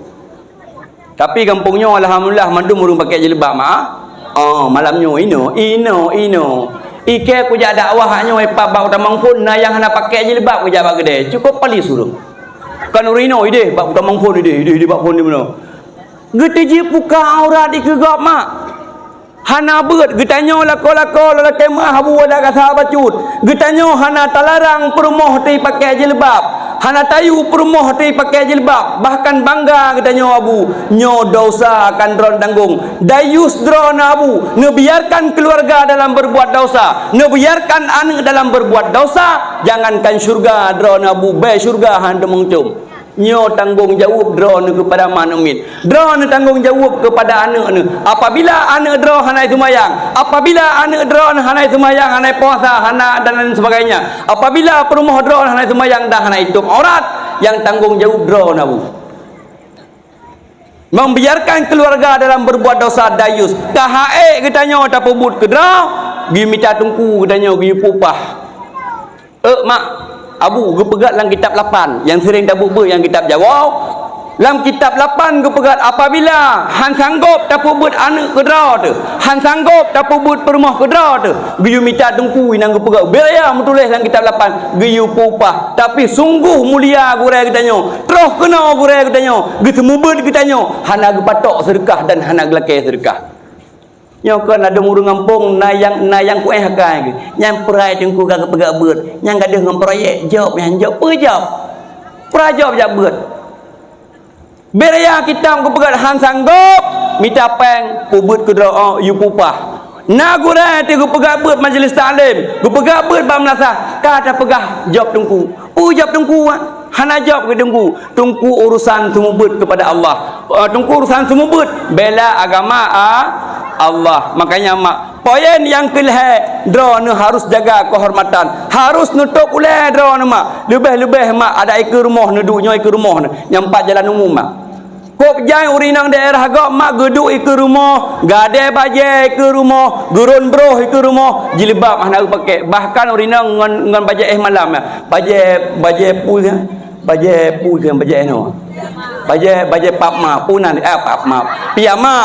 Tapi kampungnya alhamdulillah mandum urung pakai jilbab malamnya ino Ike ku jak dakwah hanya wepa bau tamang pun na yang hana pakai jilbab ku jak bak gede. Cukup pali suruh. Kan urino ide bak tamang pun ide bak pun di mana. Gete je buka aurat ikegap mak. Hana beut getanyo lako-lako lelaki mah habu ada kata bacut. Getanyo hana talarang perumoh ti pakai jilbab. Hana tayu perumoh ti pakai jilbab. Bahkan bangga getanyo abu. Nyo dosa akan dron tanggung. Dayus dron abu. Nebiarkan keluarga dalam berbuat dosa. Nebiarkan anak dalam berbuat dosa. Jangankan syurga dron abu. Be syurga handa mengcum. Nyo tanggung jawab drone kepada manumin. Drone tanggung jawab kepada anak ni. Apabila anak drone hanai semayang, apabila anak drone hanai semayang, hanai puasa, hana dan lain sebagainya. Apabila perumah drone hanai semayang dah hanai hidup aurat, yang tanggung jawab drone abu. Membiarkan keluarga dalam berbuat dosa dayus. Tahae katanya tak pebut ke drone, gi minta tungku katanya gi pupah. Mak Abu gepegat dalam kitab 8 yang sering dah bubu yang kitab Jawa. Dalam kitab 8 gepegat apabila han sanggup tak pubut anak kedra tu. Han sanggup tak pubut perumah kedra tu. Giyu minta tungku inang gepegat. Biaya menulis dalam kitab 8 giyu pupah. Tapi sungguh mulia gurai katanya. Terus kena gurai katanya. Gi semubut katanya. Hana gepatok sedekah dan hana gelake sedekah. Nyo kan ada murung ngampung nayang kueh hakai nyang perai tengku kagak pegak beut nyang gadah ngam proyek job yang job pe job pra job jak beut beraya kita ku pegat han sanggup minta peng pubut ke doa yu pupah na gura ti ku pegat beut majlis taklim ku pegat beut ba melasa ka ada pegah job tengku job tengku hana job ke tengku urusan semubut kepada Allah tengku urusan semubut bela agama Allah. Makanya mak poin yang kelih drone harus jaga kehormatan, harus nutup ulai drone mak lebih-lebih mak ada ikut rumah neduknya ikut rumah nyampak jalan umum mak kok jai urinang daerah agak mak geduk ikut rumah gade baje ikut rumah gurun bro ikut rumah jilbab hana pakai bahkan urinang ngan baje malam baje pul baje no baje papma punan papma piyama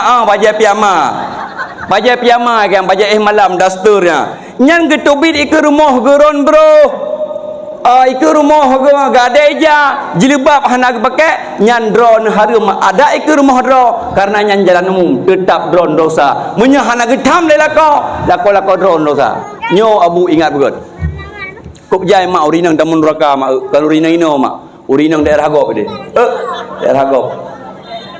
baje piyama kan baje malam dasturnya nyan getubit ikut rumah geron bro ikut rumah gadeja jilbab hana pakai nyan drone harum ada ikut rumah drone karena nyan jalan umum tetap drone dosa munya hana getam lako drone dosa nyo abu ingat begot kok jai mak urinang damun neraka mak kalau urinang ino mak urinang daerah gop dia daerah gop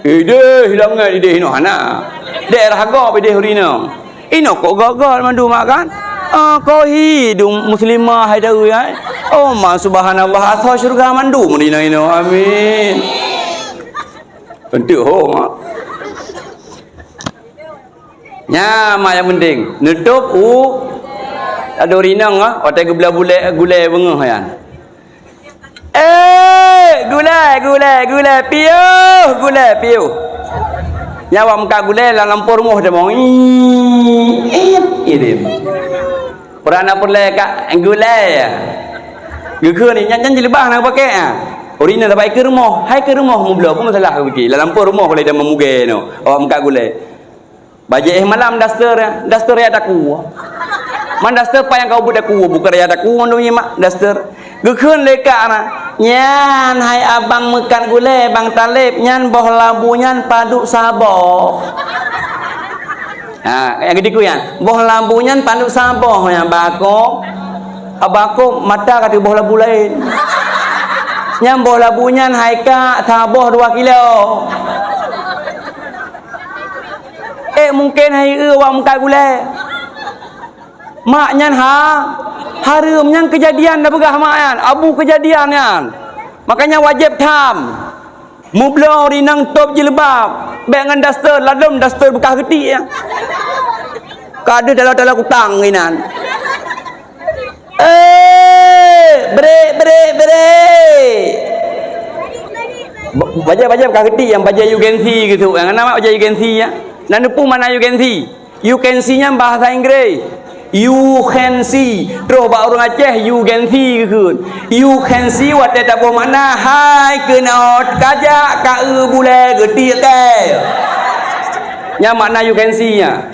ide hilangan ide ino hana daerah gop ide urinang ino kok gagal mandu mak kan kau hidung muslimah hai dawi ai oh ma subhanallah asal syurga mandu mudina ino amin penting ho mak nya mak yang penting nutup ada urinang otak gulai bengah yan gulai piu nyawa muka gulai dalam pormoh dia mau ini pernah perle kak gulai ya gua ni nyanyi jilbah nak pakai urina dah baik ke rumah hai ke rumah mu belum apa masalah pergi dalam pormoh boleh dah memuge no awak muka gulai baje malam daster ya daku man daster pa yang kau budak ku bukan ya daku mandu mak daster gekeun leka na nyan hai abang mekan gulai bang talib nyan boh labu nyan paduk saboh yang gede ku yan boh labu nyan paduk saboh yang abako mata kata boh labu lain nyan boh labu nyan hai ka saboh 2 kilo mungkin hai wang mekan gulai mak nyan harum yang kejadian dah begah mak yan abu kejadian yan makanya wajib tham mublo rinang top jilbab beg ngan daster ladom daster bekas getik ya kada dalam kutang inan break baja bekas getik yang baja you can see gitu yang nama baja you can see ya nan depu mana you can see nya bahasa Inggeris you can see terus bak orang Aceh you can see ke you can see wat tak apa makna hai kena kajak ka bule getik ke nya makna you can see nya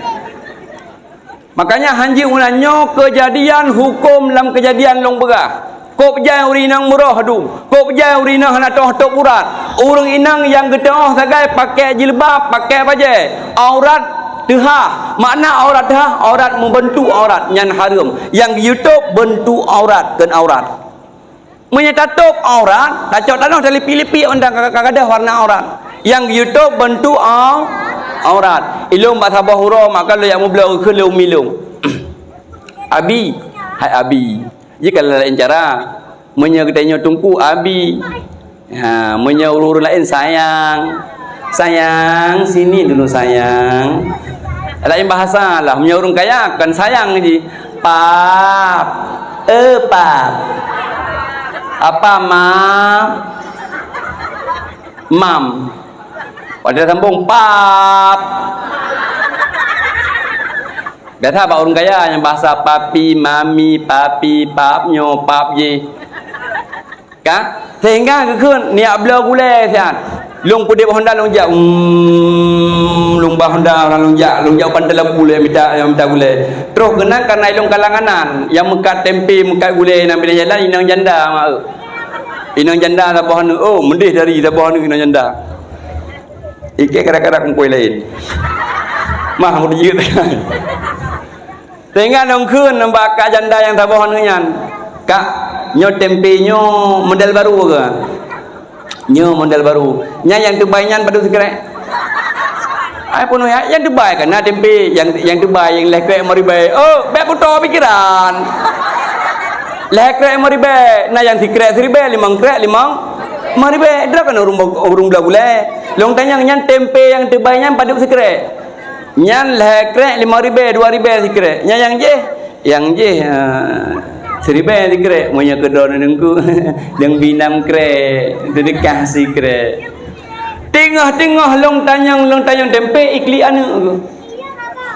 Makanya hanji unanyo kejadian hukum dalam kejadian long berah. Kop jai urinang murah du. Kop jai urinang hana toh tok urat. Urang inang yang getah sagai pakai jilbab, pakai baju. Aurat tehah. Makna aurat tehah, aurat membentuk aurat nyan haram. Yang YouTube bentuk aurat dan aurat. Menyetatup aurat, tacok tanah dari lipi-lipi undang kakak-kakak warna aurat. Yang YouTube bentuk aurat. Ilum bahasa bahura maka lo yang mau belau ke lo milung. Abi, hai abi. Jika lain cara menyertanya tungku abi. Ha, menyuruh lain sayang. Sayang, sini dulu sayang. Lain bahasa lah menyuruh kaya kan sayang ni. Pap. Pap. Apa mam? Mam. Pada sambung pap. Biasa pak orang kaya yang bahasa papi, mami, papi, papnyo, pap je. Kan? Sehingga ke niat bela gule sian. Long pudip Honda long jak. Long bah Honda orang long jak pandala gule minta gule. Terus kena karena ilong kalanganan yang mekat tempe, mekat gule nak bila jalan inang janda mak. Inang janda sabah nu. Oh, mendih dari sabah nu inang janda. Ike kadang-kadang kumpul lain. Mah mau dijit. Sehingga dong kun nampak kak janda yang sabah nu nyan. Kak nyo tempe nyo model baru ke? Nyo model baru. Nya yang terbaik nyan pada sekarang. Ai pun yang terbaik kan na tempe yang terbaik yang lekrek meribai. Oh, baik putar pikiran. Lekrek meribai. Na yang sikrek seribai limang krek limang meribai. Dra kan urung belah-belah. Long tanya nyan tempe yang terbaik nyan pada sekarang. Nyan lekrek 5,000 2,000 sikrek. Nya yang je 1,000 sikrek. Monya kedon nengku yang binam krek dedekah sikrek. Tengah-tengah long tanyang tempe ikli anu.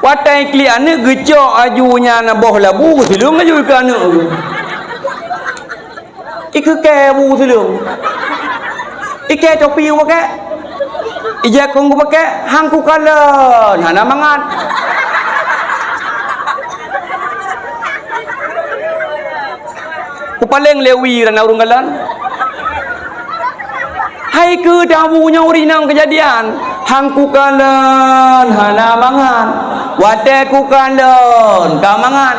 Watai ikli anu gecok ajunya na boh labu silung aju ke anu. Iku ke bu silung. Ike topi pakai. Ija konggu pakai hangku kalan hana mangan. Ku paling lewi rana urung kalan. Hai ke dabunya urinang kejadian. Hangku kalan hana mangan. Wate ku kalan ka mangan.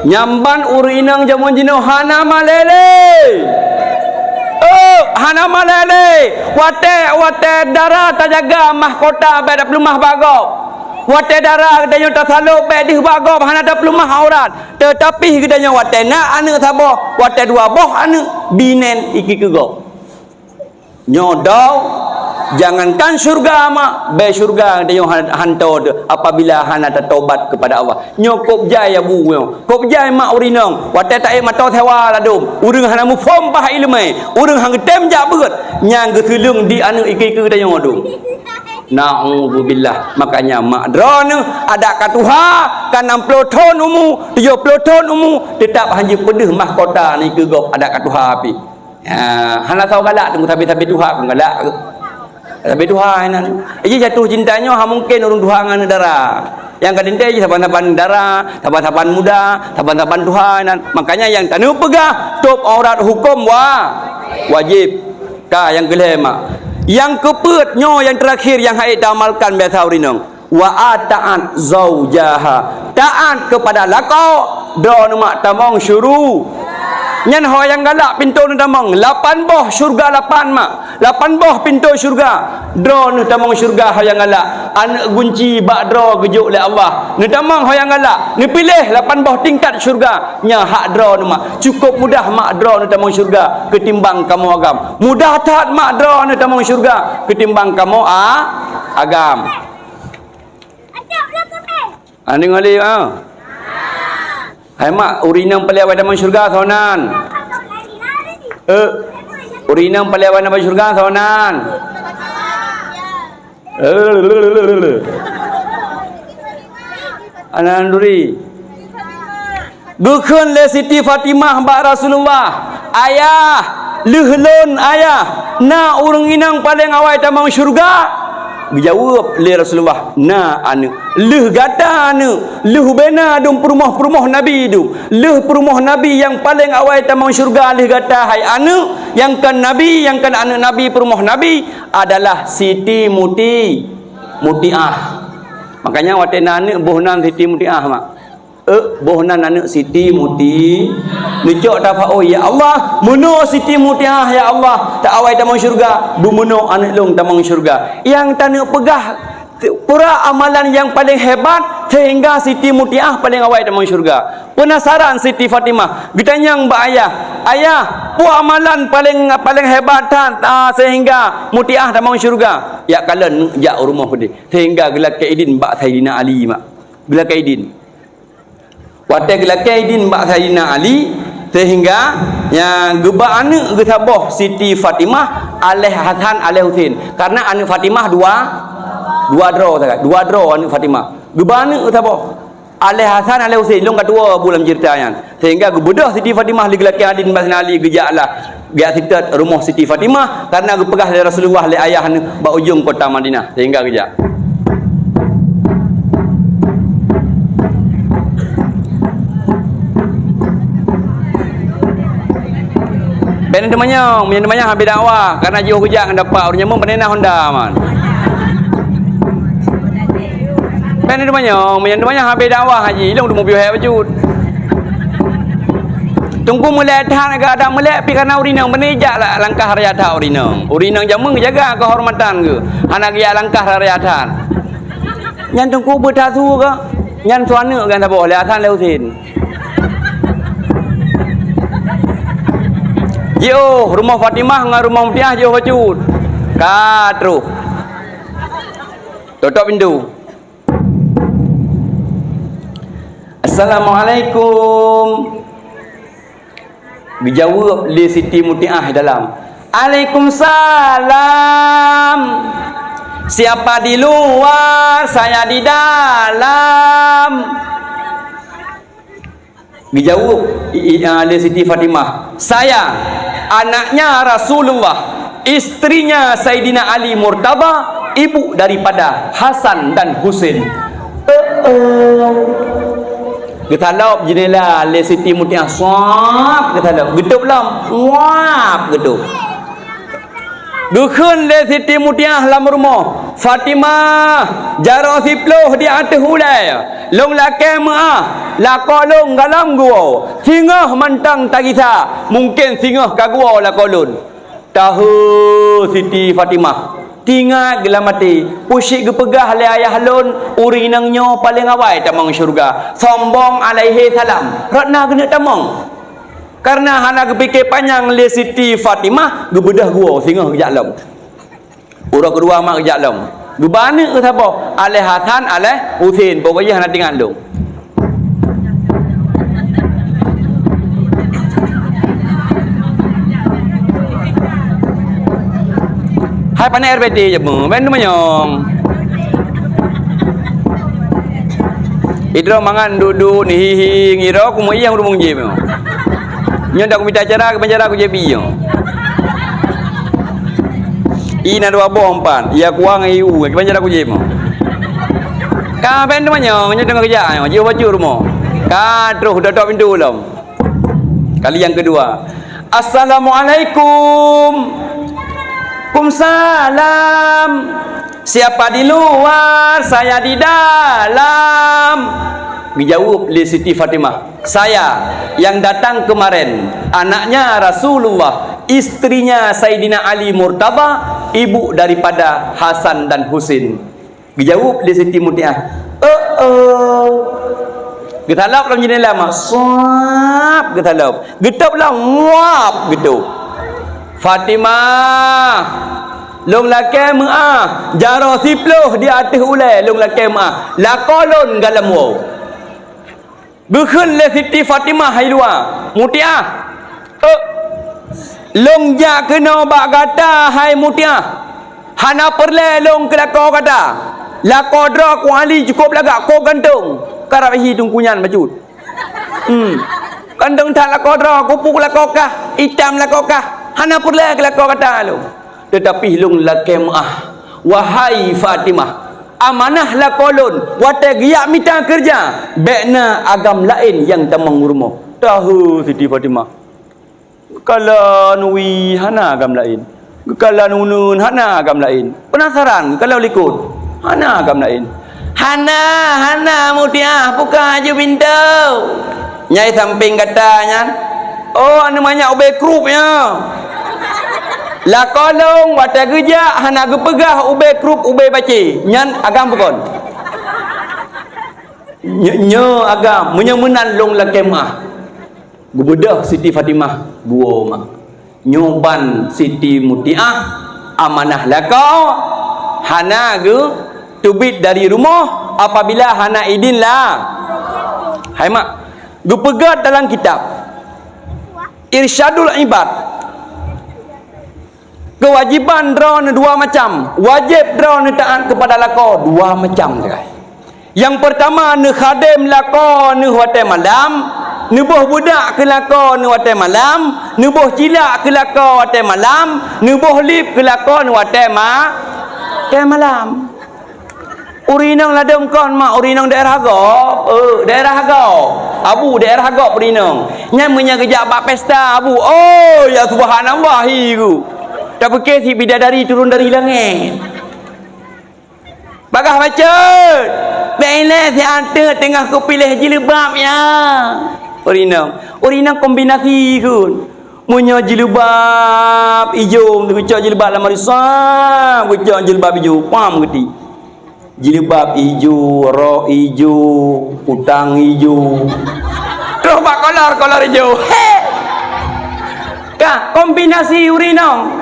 Nyamban urinang jamun jino hana malele. Hana malele wate darah tajaga mahkota pada pelumah bagop wate darah kedanya tasaluk pada di bagop hana ada pelumah aurat tetapi kedanya wate nak anu sabah wate dua boh anu binen iki kegop nyodau jangankan surga mak be surga dia hantar apabila hana taubat kepada Allah nyokop jaya bu kop jaya mak urinang wate tak mata sewa ladum urang hana mu fom bah ilmu urang hang tem jak beut nyang geulung di anu iki ke dia ngodung naudzubillah. Makanya mak drone ada katuha kan 60 ton umu 70 ton umu tetap hanji pedih mahkota ni ke gop ada katuha api hana tahu galak tunggu tapi tuha pun galak tapi Tuhan ini jatuh cintanya mungkin urung Tuhan dengan darah yang kadang-kadang saban-saban darah saban-saban muda saban-saban Tuhan makanya yang tanu pegah top aurat hukum wajib ka yang kelima yang kepetnya yang terakhir yang haid amalkan biasa urinang wa ata'at zaujaha taat kepada lakau don mak tamong syuru nyan ho yang galak pintu nu tamong 8 boh syurga 8 mak 8 boh pintu syurga dro nu tamong syurga ho yang galak anak kunci bak dro gejuk oleh Allah nu tamong ho yang galak ni pilih 8 boh tingkat syurga nya hak dro nu mak cukup mudah mak dro nu tamong syurga ketimbang kamu agam mudah taat mak dro nu tamong syurga ketimbang kamu agam ani ngali hai mak urinang paling awal dalam syurga sonan. Urinang paling awal dalam syurga sonan. Anan duri. Gukun le Siti Fatimah mbak Rasulullah. Ayah, lehlon ayah. Na urang inang paling awal dalam syurga. Dijawab li Rasulullah, na anu leh gata anu leh bena dum perumah Nabi tu, leh perumah Nabi yang paling awal tamang syurga leh gata hai anu yang kan Nabi, yang kan anak Nabi, perumah Nabi adalah Siti Mutiah. Makanya watena anak bohnan Siti Mutiah mak. Bohnan anak Siti Muti nujok dapat, oh ya Allah muno Siti Mutiah ya Allah tak awai tamang syurga bumuno anak long tamang syurga yang tanuk pegah pura amalan yang paling hebat sehingga Siti Mutiah paling awai tamang syurga. Penasaran Siti Fatimah ditanya mbak ayah pu amalan paling hebatan sehingga Mutiah tamang syurga ya kalian jak rumah pedi sehingga gelak kaidin mbak Sayyidina Ali mak gelak kaidin watak lakaidin mbak Sayyidina Ali sehingga yang gebak anak getabah Siti Fatimah alaih Hasan alaih Husain karena anak Fatimah dua draw anak Fatimah gebak anak getabah alaih Hasan alaih Husain long kedua bulan ceritanya sehingga gebedah Siti Fatimah digelakkan adin mbak Sayyidina Ali gejaklah dia sitat rumah Siti Fatimah karena gepegah dari Rasulullah le ayah anak bak ujung kota Madinah sehingga gejak. Ben temannya habis dakwah karena jauh hujang dapat orang nyamuk penena Honda man. Ben temannya habis dakwah haji long mobil hai bajut. Tunggu mulai tahan agak ada mulai pi karena urinang menejak lah langkah rayata urinang. Urinang jamu jaga kehormatan ke. Anak dia langkah rayatan. Yang tunggu bertatu ke? Yang suana kan tak boleh asan leutin. Jauh rumah Fatimah dengan rumah Mutiah jauh bacut. Katru. Tutup pintu. Assalamualaikum. Dijawab li Siti Mutiah dalam. Waalaikumsalam. Siapa di luar, saya di dalam. Dijawab li Siti Fatimah, saya anaknya Rasulullah, istrinya Sayyidina Ali Murtada, ibu daripada Hasan dan Husain. Getalap jendela li Siti Mutiah swap getalap gedup lam wap gedup dukun le Siti Mutiah lam rumah Fatimah jaro siploh di atas hulai long lake maah lakolong galam gua singah mantang tagisa mungkin singah kagua lakolun tahu Siti Fatimah tinggal gelam mati pusik gepegah le ayah lun urinangnya paling awal tamang syurga sombong alaihi salam ratna kena tamang karena hana kepikir panjang le Siti Fatimah gebedah gua singah kejalam urang kedua mak kejalam gebana ke siapa alaih Hasan alaih Husain pokoknya hana tinggal lu hai pandai RPT je mu ben manyong idro mangan duduk ni hihi ngira aku mau yang rumong je mu nyodak minta acara ke penjara aku je biyo ina dua bompan ia kuang iu ke penjara aku je mu ka ben manyong nyodak kerja je baju rumah ka terus dah tok pintu belum kali yang kedua assalamualaikum. Waalaikumsalam. Siapa di luar, saya di dalam. Dijawab li Siti Fatimah, saya yang datang kemarin, anaknya Rasulullah, istrinya Sayyidina Ali Murtada, ibu daripada Hasan dan Husain. Dijawab li Siti Mutiah, getalap dalam jendela mak, swap getalap, getap lah, wap gitu. Fatimah long lake maah jaro siploh di atas ulai long lake maah lakolon galam wow bukan le Siti Fatimah hai luar Mutiah long jak kena bak kata hai Mutiah hana perle long kelakau kata lako dra ku Ali cukup lagak ko gantung karap hidung kunyan bajut gantung tak lako dra kupuk lako kah hitam lako kah hana pula kelakau kata lu tetapi lung lakemah wahai Fatimah, amanahlah kolon wate giyak mita kerja bekna agam lain yang tamang rumah. Tahu Siti Fatimah kalau nui hana agam lain, kalau nunun hana agam lain. Penasaran kalau likut hana agam lain. Hana Mutiah buka je pintu. Nyai samping katanya, oh namanya ubay krupnya. Lah kolong wata geja hana ge pegah ubay krup ubay baci. Nyan agam pukon. Nyo agam menyemenan long la kemah. Gubedah Siti Fatimah gua mah. Nyoban Siti Mutiah amanah lakau hana ge tubit dari rumah apabila hana idin lah. Hai mak, ge pegat dalam kitab Irsyadul Ibad. Kewajiban drone dua macam, wajib drone taat kepada lakau dua macam guys. Yang pertama ne khadim lakau ne hotel malam, ne boh budak ke lakau ne hotel malam, ne boh cilak ke lakau hotel malam, ne boh lip ke lakau ne hotel malam. Urinang ladam kon mak urinang daerah Hagop. Daerah Hagop. Abu daerah Hagop urinang. Nyai punya kejap bak pesta abu. Oh ya subhanallah hiku. Tak fikir si bidadari turun dari langit. Bagah bacut. Baiklah si anta tengah kau pilih jilbab ya. Urinang kombinasi kun. Punya jilbab hijau, kecak jilbab lamar risam, kecak jilbab hijau. Paham ke ti? Jilbab hijau, rok hijau, utang hijau. Terus bak kolor hijau. Kah kombinasi urinang.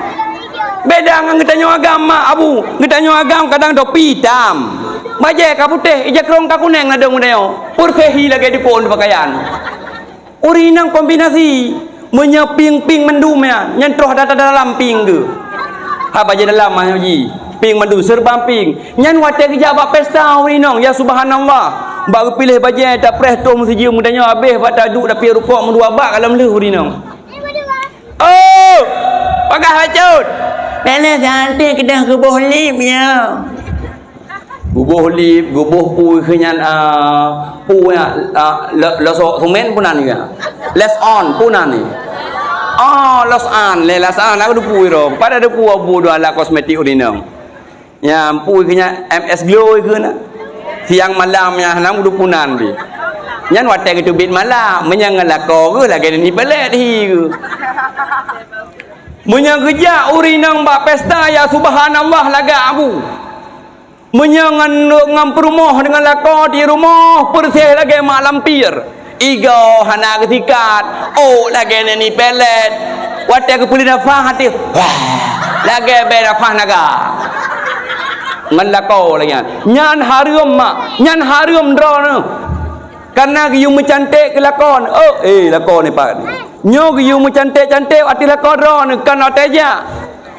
Beda dengan ngetanya agama abu. Ngetanya agama kadang topi hitam. Baje ka putih, ija krong ka kuning nadang mudayo. Purkehi lagi di pohon pakaian. Urinang kombinasi. Menyeping-ping mendumnya. Nyentroh data dalam ping ke. Ha baje dalam mah haji. Ping mandu serba ping. Nyan wate kerja bak pesta urinang. Ya subhanallah. Bak pilih baje tak preh tu mesti je mudanya habis bak taduk dapi rukuk mendua bak dalam leh urinang. Oh! Pagah hacut. Pele santai kedah gebuh lip ya. Gebuh lip, gebuh pui kenyan pui losok sumen punan juga. Less on punan ni. Oh, los on, lelas on aku pui ro. Pada ada pui abu dua ala kosmetik urinang. Ya pui kenyan MS Glow ke na. Siang malam ya nang du punan di. Nyan wate ke tubit malam, menyang lako ke lagi ni pelet hi ke. Menyageja urinang bak pesta ya subhanallah laga abu. Menyangan ngam perumah dengan lakau di rumah bersih lagi mak lampir. Igo hana ketikat. Oh lagi ni pelet. Wate ke puli nafah hati. Lagi berafah naga. Ngan lakau lagi. Nyan harum mak. Nyan harum drone. Karena you mencantik ke lakon. Oh lakon ni pak. Nyo you mencantik-cantik hati lakon drone kan ateja.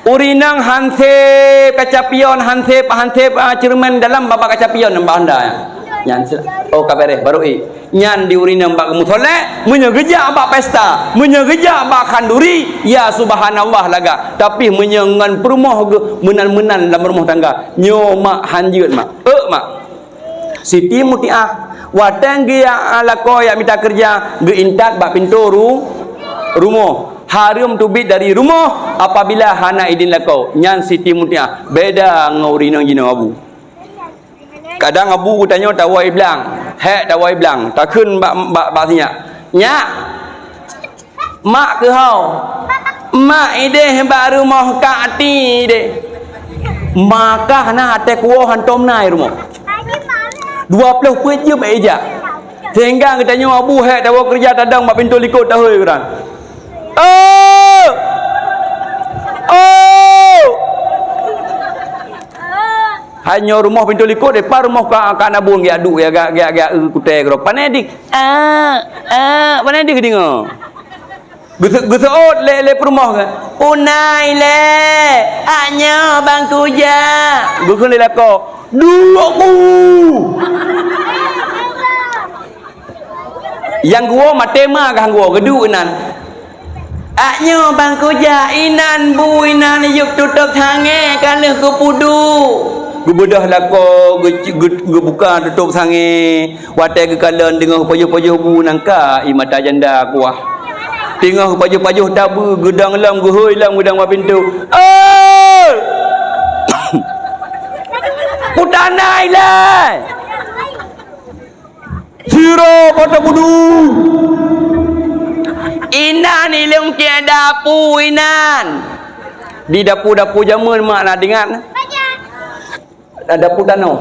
Urinang hansip kacapion hansip cermen dalam babak kacapion nambah anda ya. Nyan oh kabere baru nyan di urinang bak musolek menyegeja bak pesta menyegeja bak khanduri ya subhanallah laga tapi menyengan perumah menan-menan dalam rumah tangga nyo mak hanjeut mak mak Siti Mutiah watang dia lako ya minta kerja ge intat bak pintu rumah harum tubit dari rumah apabila hana idin lakau nyan Siti Mutiah beda ngaurinang jino abu kadang abu tanya tawai bilang tawai bilang takun bak sinya nya mak ke hau mak ide bak rumah ka ati de maka hana ate kuo hantom nai rumah 20 pet je bak eja sehingga katanya abu tawai kerja tadang bak pintu likut tahu kan. Hanya rumah pintu likut depan rumah ka nabung dia aduk ya gak kutai gro panedik panedik dengar geseot le rumah ke unai le hanya bangku ja gukun le lako duku yang gua matema kah gua geduk nan Aknya bangku jainan bu inan yuk tutup sange kalau ku pudu. Gu bedah lako gu buka tutup sange. Watai ke kalan dengar payuh-payuh bu nangka imata janda kuah. Tengah payuh-payuh tabu gedang lam guhoi lam gedang wa pintu. Oh! Putanai lah. Siro pada budu. Inan ilung tiada dapu inan. Di dapur-dapur zaman mak nak dengar. Dapur tanah.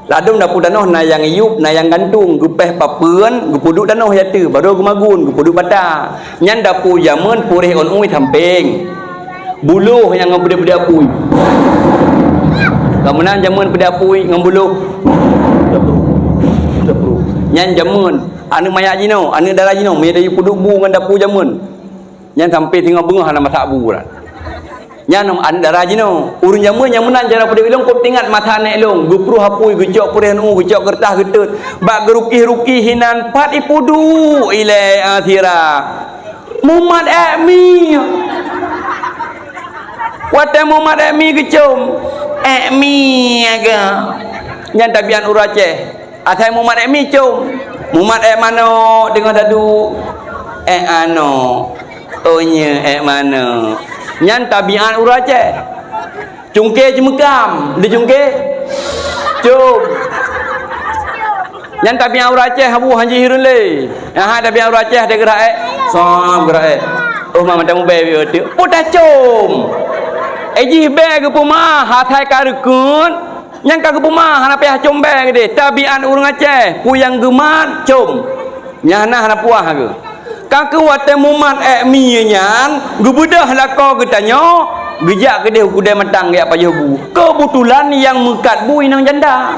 Ladum dapur tanah nayang iup, nayang gantung, gupeh papeun, gupuduk tanah yatu, baru gumagun, gupuduk bata. Nyan dapur zaman purih on ui thamping. Buluh yang ngabeda-beda pui. Kemudian zaman pedapui ngambuluh. Dapur. Nyan zaman anu mayak jino, anu darah jino, mai dari puduk bu ngan dapur zaman. Nyan sampai tengah bengah ana masak bu lah. Nyan anu darah jino, urun zaman yang menan cara pada ilong kau tingat mata nek long, gupru hapui gejok purih anu, gejok kertas getut, bak gerukih-rukih hinan pat ipudu ile akhirah. Muhammad Emi. Watai Muhammad Emi kecom. Emi aga. Nyan tabian urace. Asai Muhammad Emi cum. Muhammad mano dengan dadu ano. Ohnya mano. Nyan tabian urace. Cungke jemekam, di cungke. Cum. Nyan tabian urace habu hanji hirun le. Ha tabian urace de gerak som gerak. Oh mama tamu baby otu. Puta cum. Eji beg puma hatai karukun. Yang kagak pemah hana payah combe gede tabian urang Aceh puyang gemat com nyana hana puah ke kaku wate mumat mi nyan gebedah lako getanyo gejak gede kudai matang ya payah bu kebetulan yang mekat bu inang janda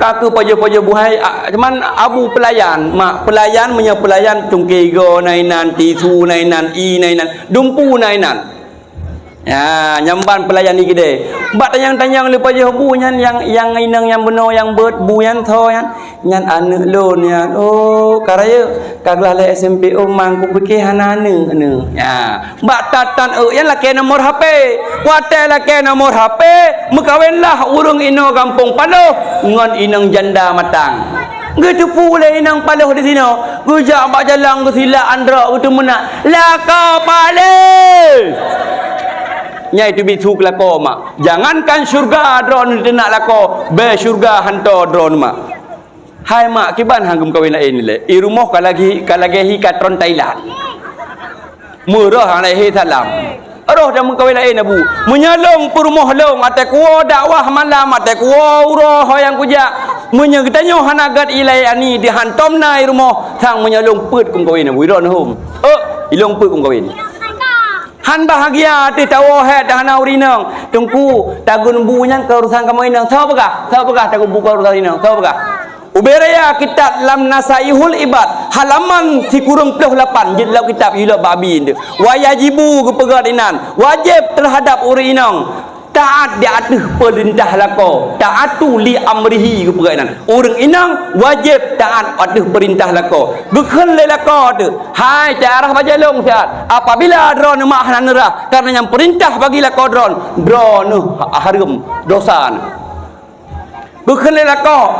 kaku payah buhai cuman abu pelayan mak pelayan punya pelayan cungkego nainan tisu nainan i nainan dumpu nainan. Ya, nyamban pelayan ni gede. Bak tanyang-tanyang lepa je bu nyan yang inang yang beno yang bet bu yan tho yan. Nyan anu lon yan. Oh, karaya kaglah le SMP mang ku fikir hanane anu. Ya, bak tatan yan la ke nomor HP. Wate la ke nomor HP, mekawenlah urang ino kampung Paloh ngon inang janda matang. Gitu pula inang Paloh di sini. Gujak bak jalan ke sila andra gitu mena. Laka Paloh. Nya itu bisu lako mak. Jangankan syurga drone nak lako, be syurga hanto drone mak. Hai mak kiban hanggum kawin lain le. I rumah kalagi hi katron Thailand. Murah hang lahi salam. Roh dah kawin lain abu. Menyalong perumah long ate kuo dakwah malam ate kuo uroh yang kuja. Munya getanyo hanagat ilai ani di hantom na i rumah sang menyalong put kum kawin abu ron hom. Ilong put kum kawin. Han bahagia ti tawo he dah na urinang tungku tagun bunya ke urusan kamu inang tahu apa tagun bu ke urusan inang tahu apa uberaya kitab lam nasaihul ibad halaman si kurung 28 jilid kitab ila babi inde wajibu ke pegadinan wajib terhadap uri inang taat di atas perintah lako taatu li amrihi ke pegadinan urang inang wajib taat atas perintah lako bukan le lako tu hai cara baca long saat apabila drone mak hananera karena yang perintah bagi lako drone harum dosa bukan le lako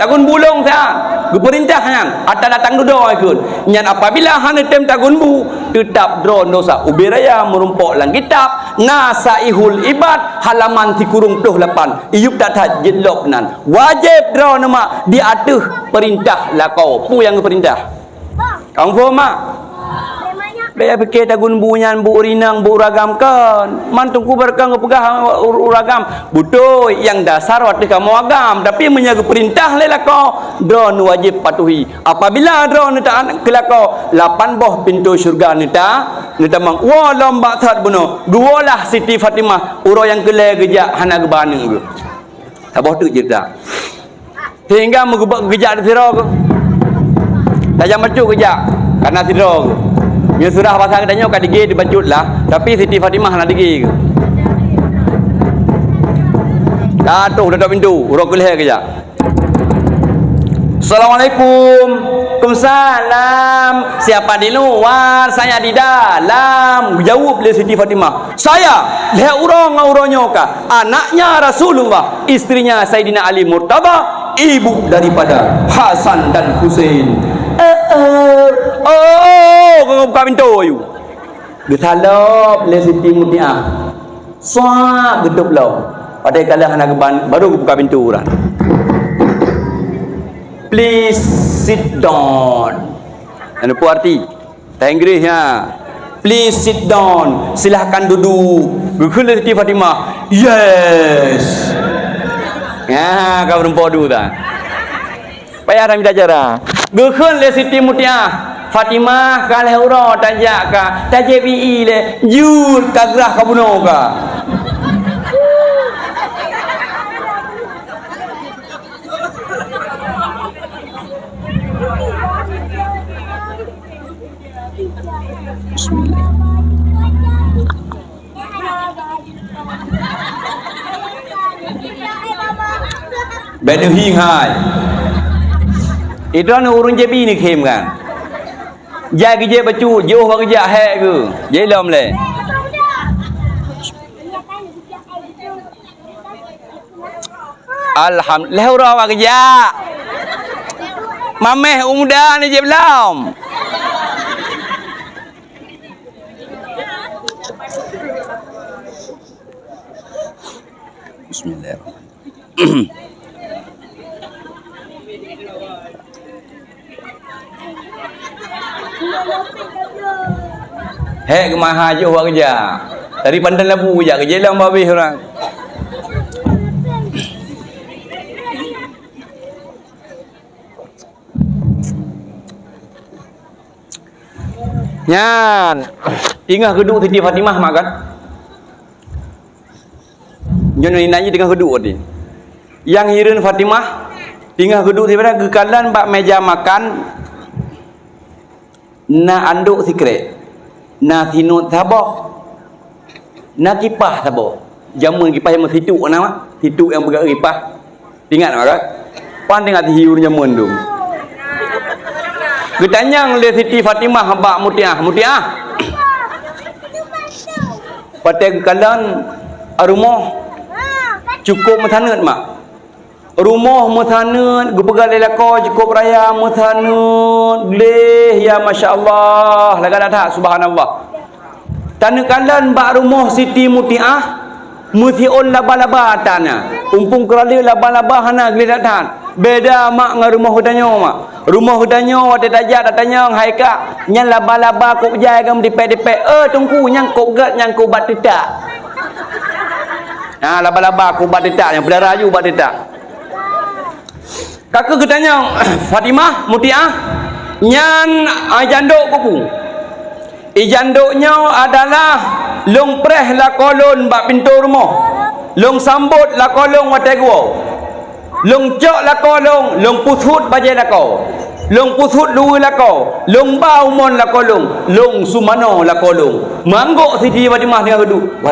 tagun bulong saat perintah hang atau datang duduk ikut nyan apabila hana tem tagun bu tetap drone dosa uberaya merumpok lang kitab nasaihul ibad halaman 38 iup datat jilok nan wajib drone mak di atas perintah lakau pu yang perintah kang fo mak dia fikir tagun bunyan bu urinang bu uragam kan mantung ku berkang pegah uragam butuh yang dasar waktu kamu agam tapi menjaga perintah lelako drone wajib patuhi apabila drone tak kelako 8 boh pintu syurga nita mang wa lomba that buno dualah Siti Fatimah uro yang kele gejak hana gebane ke sabah tu cerita hingga mengebak gejak di siro ke tajam bacu gejak karena siro ke ya surah pasal katanya kat digi dibacut lah tapi Siti Fatimah nak digi ke tutup pintu urok kelih kejap Assalamualaikum Waalaikumsalam. Siapa di luar? Saya di dalam. Jawab oleh Siti Fatimah. Saya urangnya anaknya Rasulullah, istrinya Sayyidina Ali Murtada, ibu daripada Hasan dan Husain. Kau buka pintu you. Gesalap oleh Siti Mutiah. Suap gedup lau. Pada kala anak baru buka pintu orang. Please sit down. Apa arti? Tak Inggerisnya. Please sit down. Silahkan duduk. Berkala Siti Fatimah. Yes. Ya, kau perempuan dulu tak? Payah dah minta cara. Berkala Siti Mutiah. Fatimah kalau orang tajak ka, tajak BE le, jur ka gerah ka bunuh ka. Bismillah. Bedu hing hai. Itu anu urun JB ni kem kan. Jai kerja bacu, jauh bagi kerja hek ke. Jai lam le. Alhamdulillah orang bagi kerja. Mameh umuda ni je belum. Bismillahirrahmanirrahim. Hei kemah je buat kerja. Dari pandan labu je kerja lah habis orang. Nyan. Tinggal keduk Siti Fatimah makan. Jangan nanya tinggal keduk ni. Yang hirin Fatimah tinggal keduk tiba-tiba kekalan bak meja makan. Na anduk sikret. Na tinut sabah. Na kipah sabah. Jamun kipah yang situ nama. Situ yang bergerak kipah. Ingat tak? Pan tengah hiur jamun tu. Ketanyang le Siti Fatimah bak Mutiah. Mutiah. Patai kekalan rumah cukup mathanut mak. Rumah muthanut gupegal lelako cukup raya muthanut leh ya masya-Allah laga dah subhanallah. Tanakalan bak rumah Siti Mutiah muthiun laba-laba tanah. Umpung kerali laba-laba hana geledathan. Beda mak dengan rumah hudanyo mak. Rumah hudanyo ada dajat datanya haika nyang laba-laba kok jai gam dipek-dipek. Tunggu nyang kok gat nyang kok bat tidak. Nah laba-laba kok bat tidak yang berdarah ju bat tidak. Kakak ketanya Fatimah Mutiah nyan janduk kuku. Janduknya adalah long preh la kolon bak pintu rumah. Long sambut la kolong watai gua. Long cok la kolong, long puthut bajai la kau. Long puthut dua la kau. Long bau mon la kolong, long sumano la kolong. Manggok Siti Fatimah dengan duduk.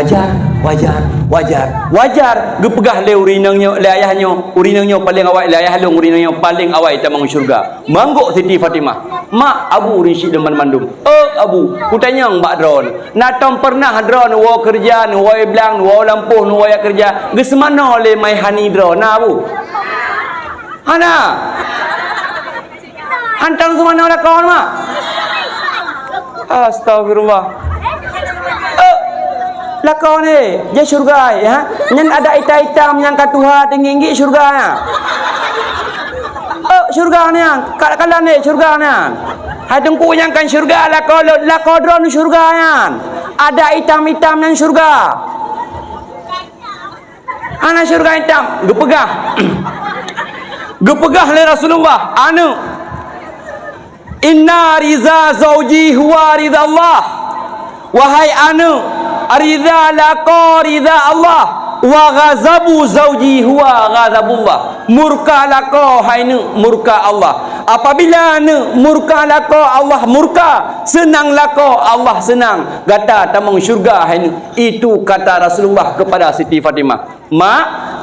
Wajar gepegah le urinangnya le ayahnya urinangnya paling awak le ayah long urinangnya paling awak tamang syurga. Manggok Siti Fatimah. Mak abu risyid deman mandum. Abu kutanyang bak drone. Natom pernah drone wa kerja nu wa blang nu wa lampuh nu wa kerja. Gesemana le mai hani drone na abu. Hana. Hantar semana lah kawan mak. Astagfirullah. Lakon ni, dia syurga ya. Nyan ada hitam-hitam yang katuha tinggi syurga ya. Syurga ni, kala ni syurga ni. Hai tungku yang kan syurga lakodron syurga ya. Ada hitam-hitam yang syurga. Ana syurga hitam, gepegah. Gepegah le Rasulullah. Anu Inna riza zauji huwa ridha Allah. Wahai anu Ridha laka ridha Allah wa ghazabu zauji huwa ghazabullah. Murka laka hainu murka Allah. Apabila anu murka laka Allah murka, senang laka Allah senang. Gata tamang syurga hainu. Itu kata Rasulullah kepada Siti Fatimah. Ma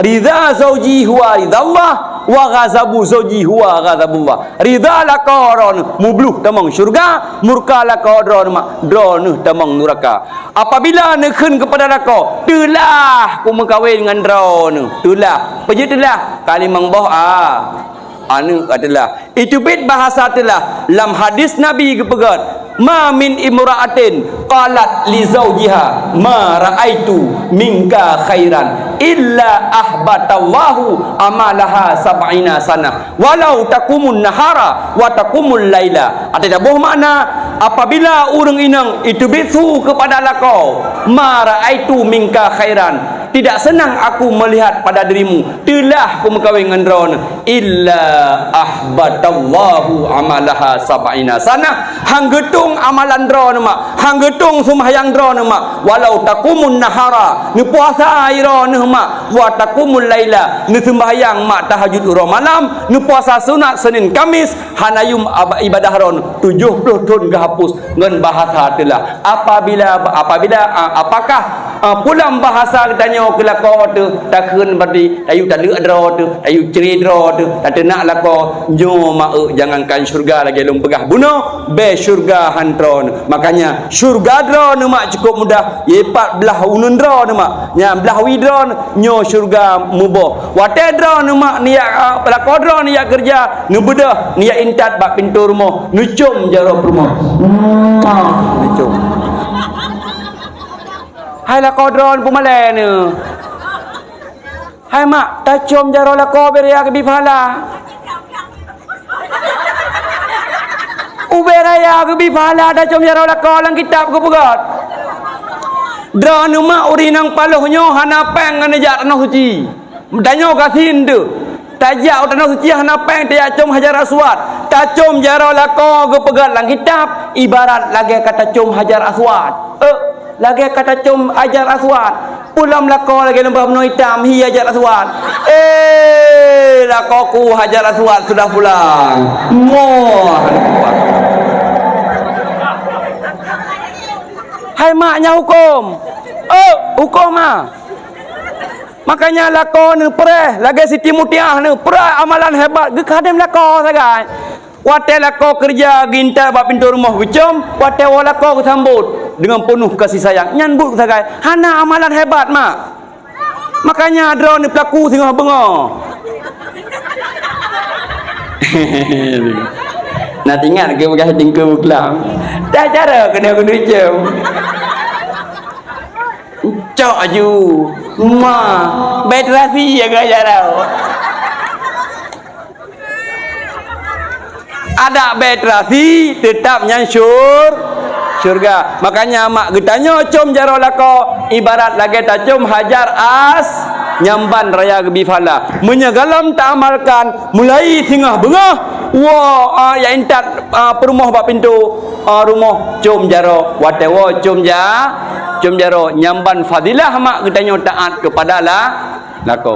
ridha zauji huwa ridha Allah wa ghazabu zawji huwa ghazabullah. Ridha laqaron mubluh tamang syurga, murka laqadron mak dron tamang neraka. Apabila ne khun kepada laqo, telah ku mengkahwin dengan dron, telah. Pejitelah kalimang boh anu adalah itu bit bahasa telah lam hadis Nabi kepegat ma min imra'atin qalat li zawjiha ma ra'aitu minka khairan illa ahbatallahu amalaha sab'ina sana walau takumun nahara wa takumul laila. Ada boh makna apabila urang inang itu bisu kepada laqau ma ra'aitu minka khairan, tidak senang aku melihat pada dirimu, telah aku mengkahwin dengan dron illa ahbatallahu amalaha sab'ina sana, hang getung amalan dron mak, hang getung sembahyang dron mak, walau takumun nahara ni puasa ira ni mak, wa takumul laila ni sembahyang mak tahajud ura malam, ni puasa sunat Senin Kamis, hanayum ibadah ron 70 tahun kehapus ngan bahasa telah. Apakah pulang bahasa katanya kelako tu takun berdi ayu tak lek dro tu ayu ceri dro tu tak nak lako nyo mak jangankan syurga lagi lum pegah bunuh be syurga hantron. Makanya syurga dro mak cukup mudah ye 14 unun dro mak nya belah wi dro nyo syurga muboh wate dro mak niat lako dro niat kerja nu bedah niat intat bak pintu rumah nucum jaro rumah nucum. Hai la kodron pumale ni. Hai mak, tacom jaro la ko beria ke bifala. Uberaya ke bifala tacom jaro la ko lang kitab ke pegat. Dron mak urinang paluhnyo hana peng ngane jak tanah suci. Danyo kasin tu. Tajak tanah suci hana peng dia com hajar aswad. Tacom jaro la ko ke pegat lang kitab ibarat lagi kata com hajar aswad. Lagi kata cum ajar aswad pulam lako lagi lembah menu hitam hi ajar aswad lakoku hajar aswad sudah pulang hai maknya hukum hukum makanya lako ni pereh lagi Siti Mutiah ni pereh amalan hebat gekadem lako sagai wate lako kerja ginta bak pintu rumah wicom wate walako sambut dengan penuh kasih sayang nyambut sagai hana amalan hebat mak. Makanya drone ni pelaku tengah bengok. Nak ingat ke bekas tingkau kelam dah cara kena jam cok aju ma betrasi ya gak jarau ada betrasi tetap nyansur syurga. Makanya mak getanya com jaro lako ibarat lagi tak com hajar as nyamban raya gebifala menyegalam tak amalkan mulai tengah bengah wah ya intat perumah bak pintu rumah com jaro watewo com jaro nyamban fadilah mak getanya taat kepada lako.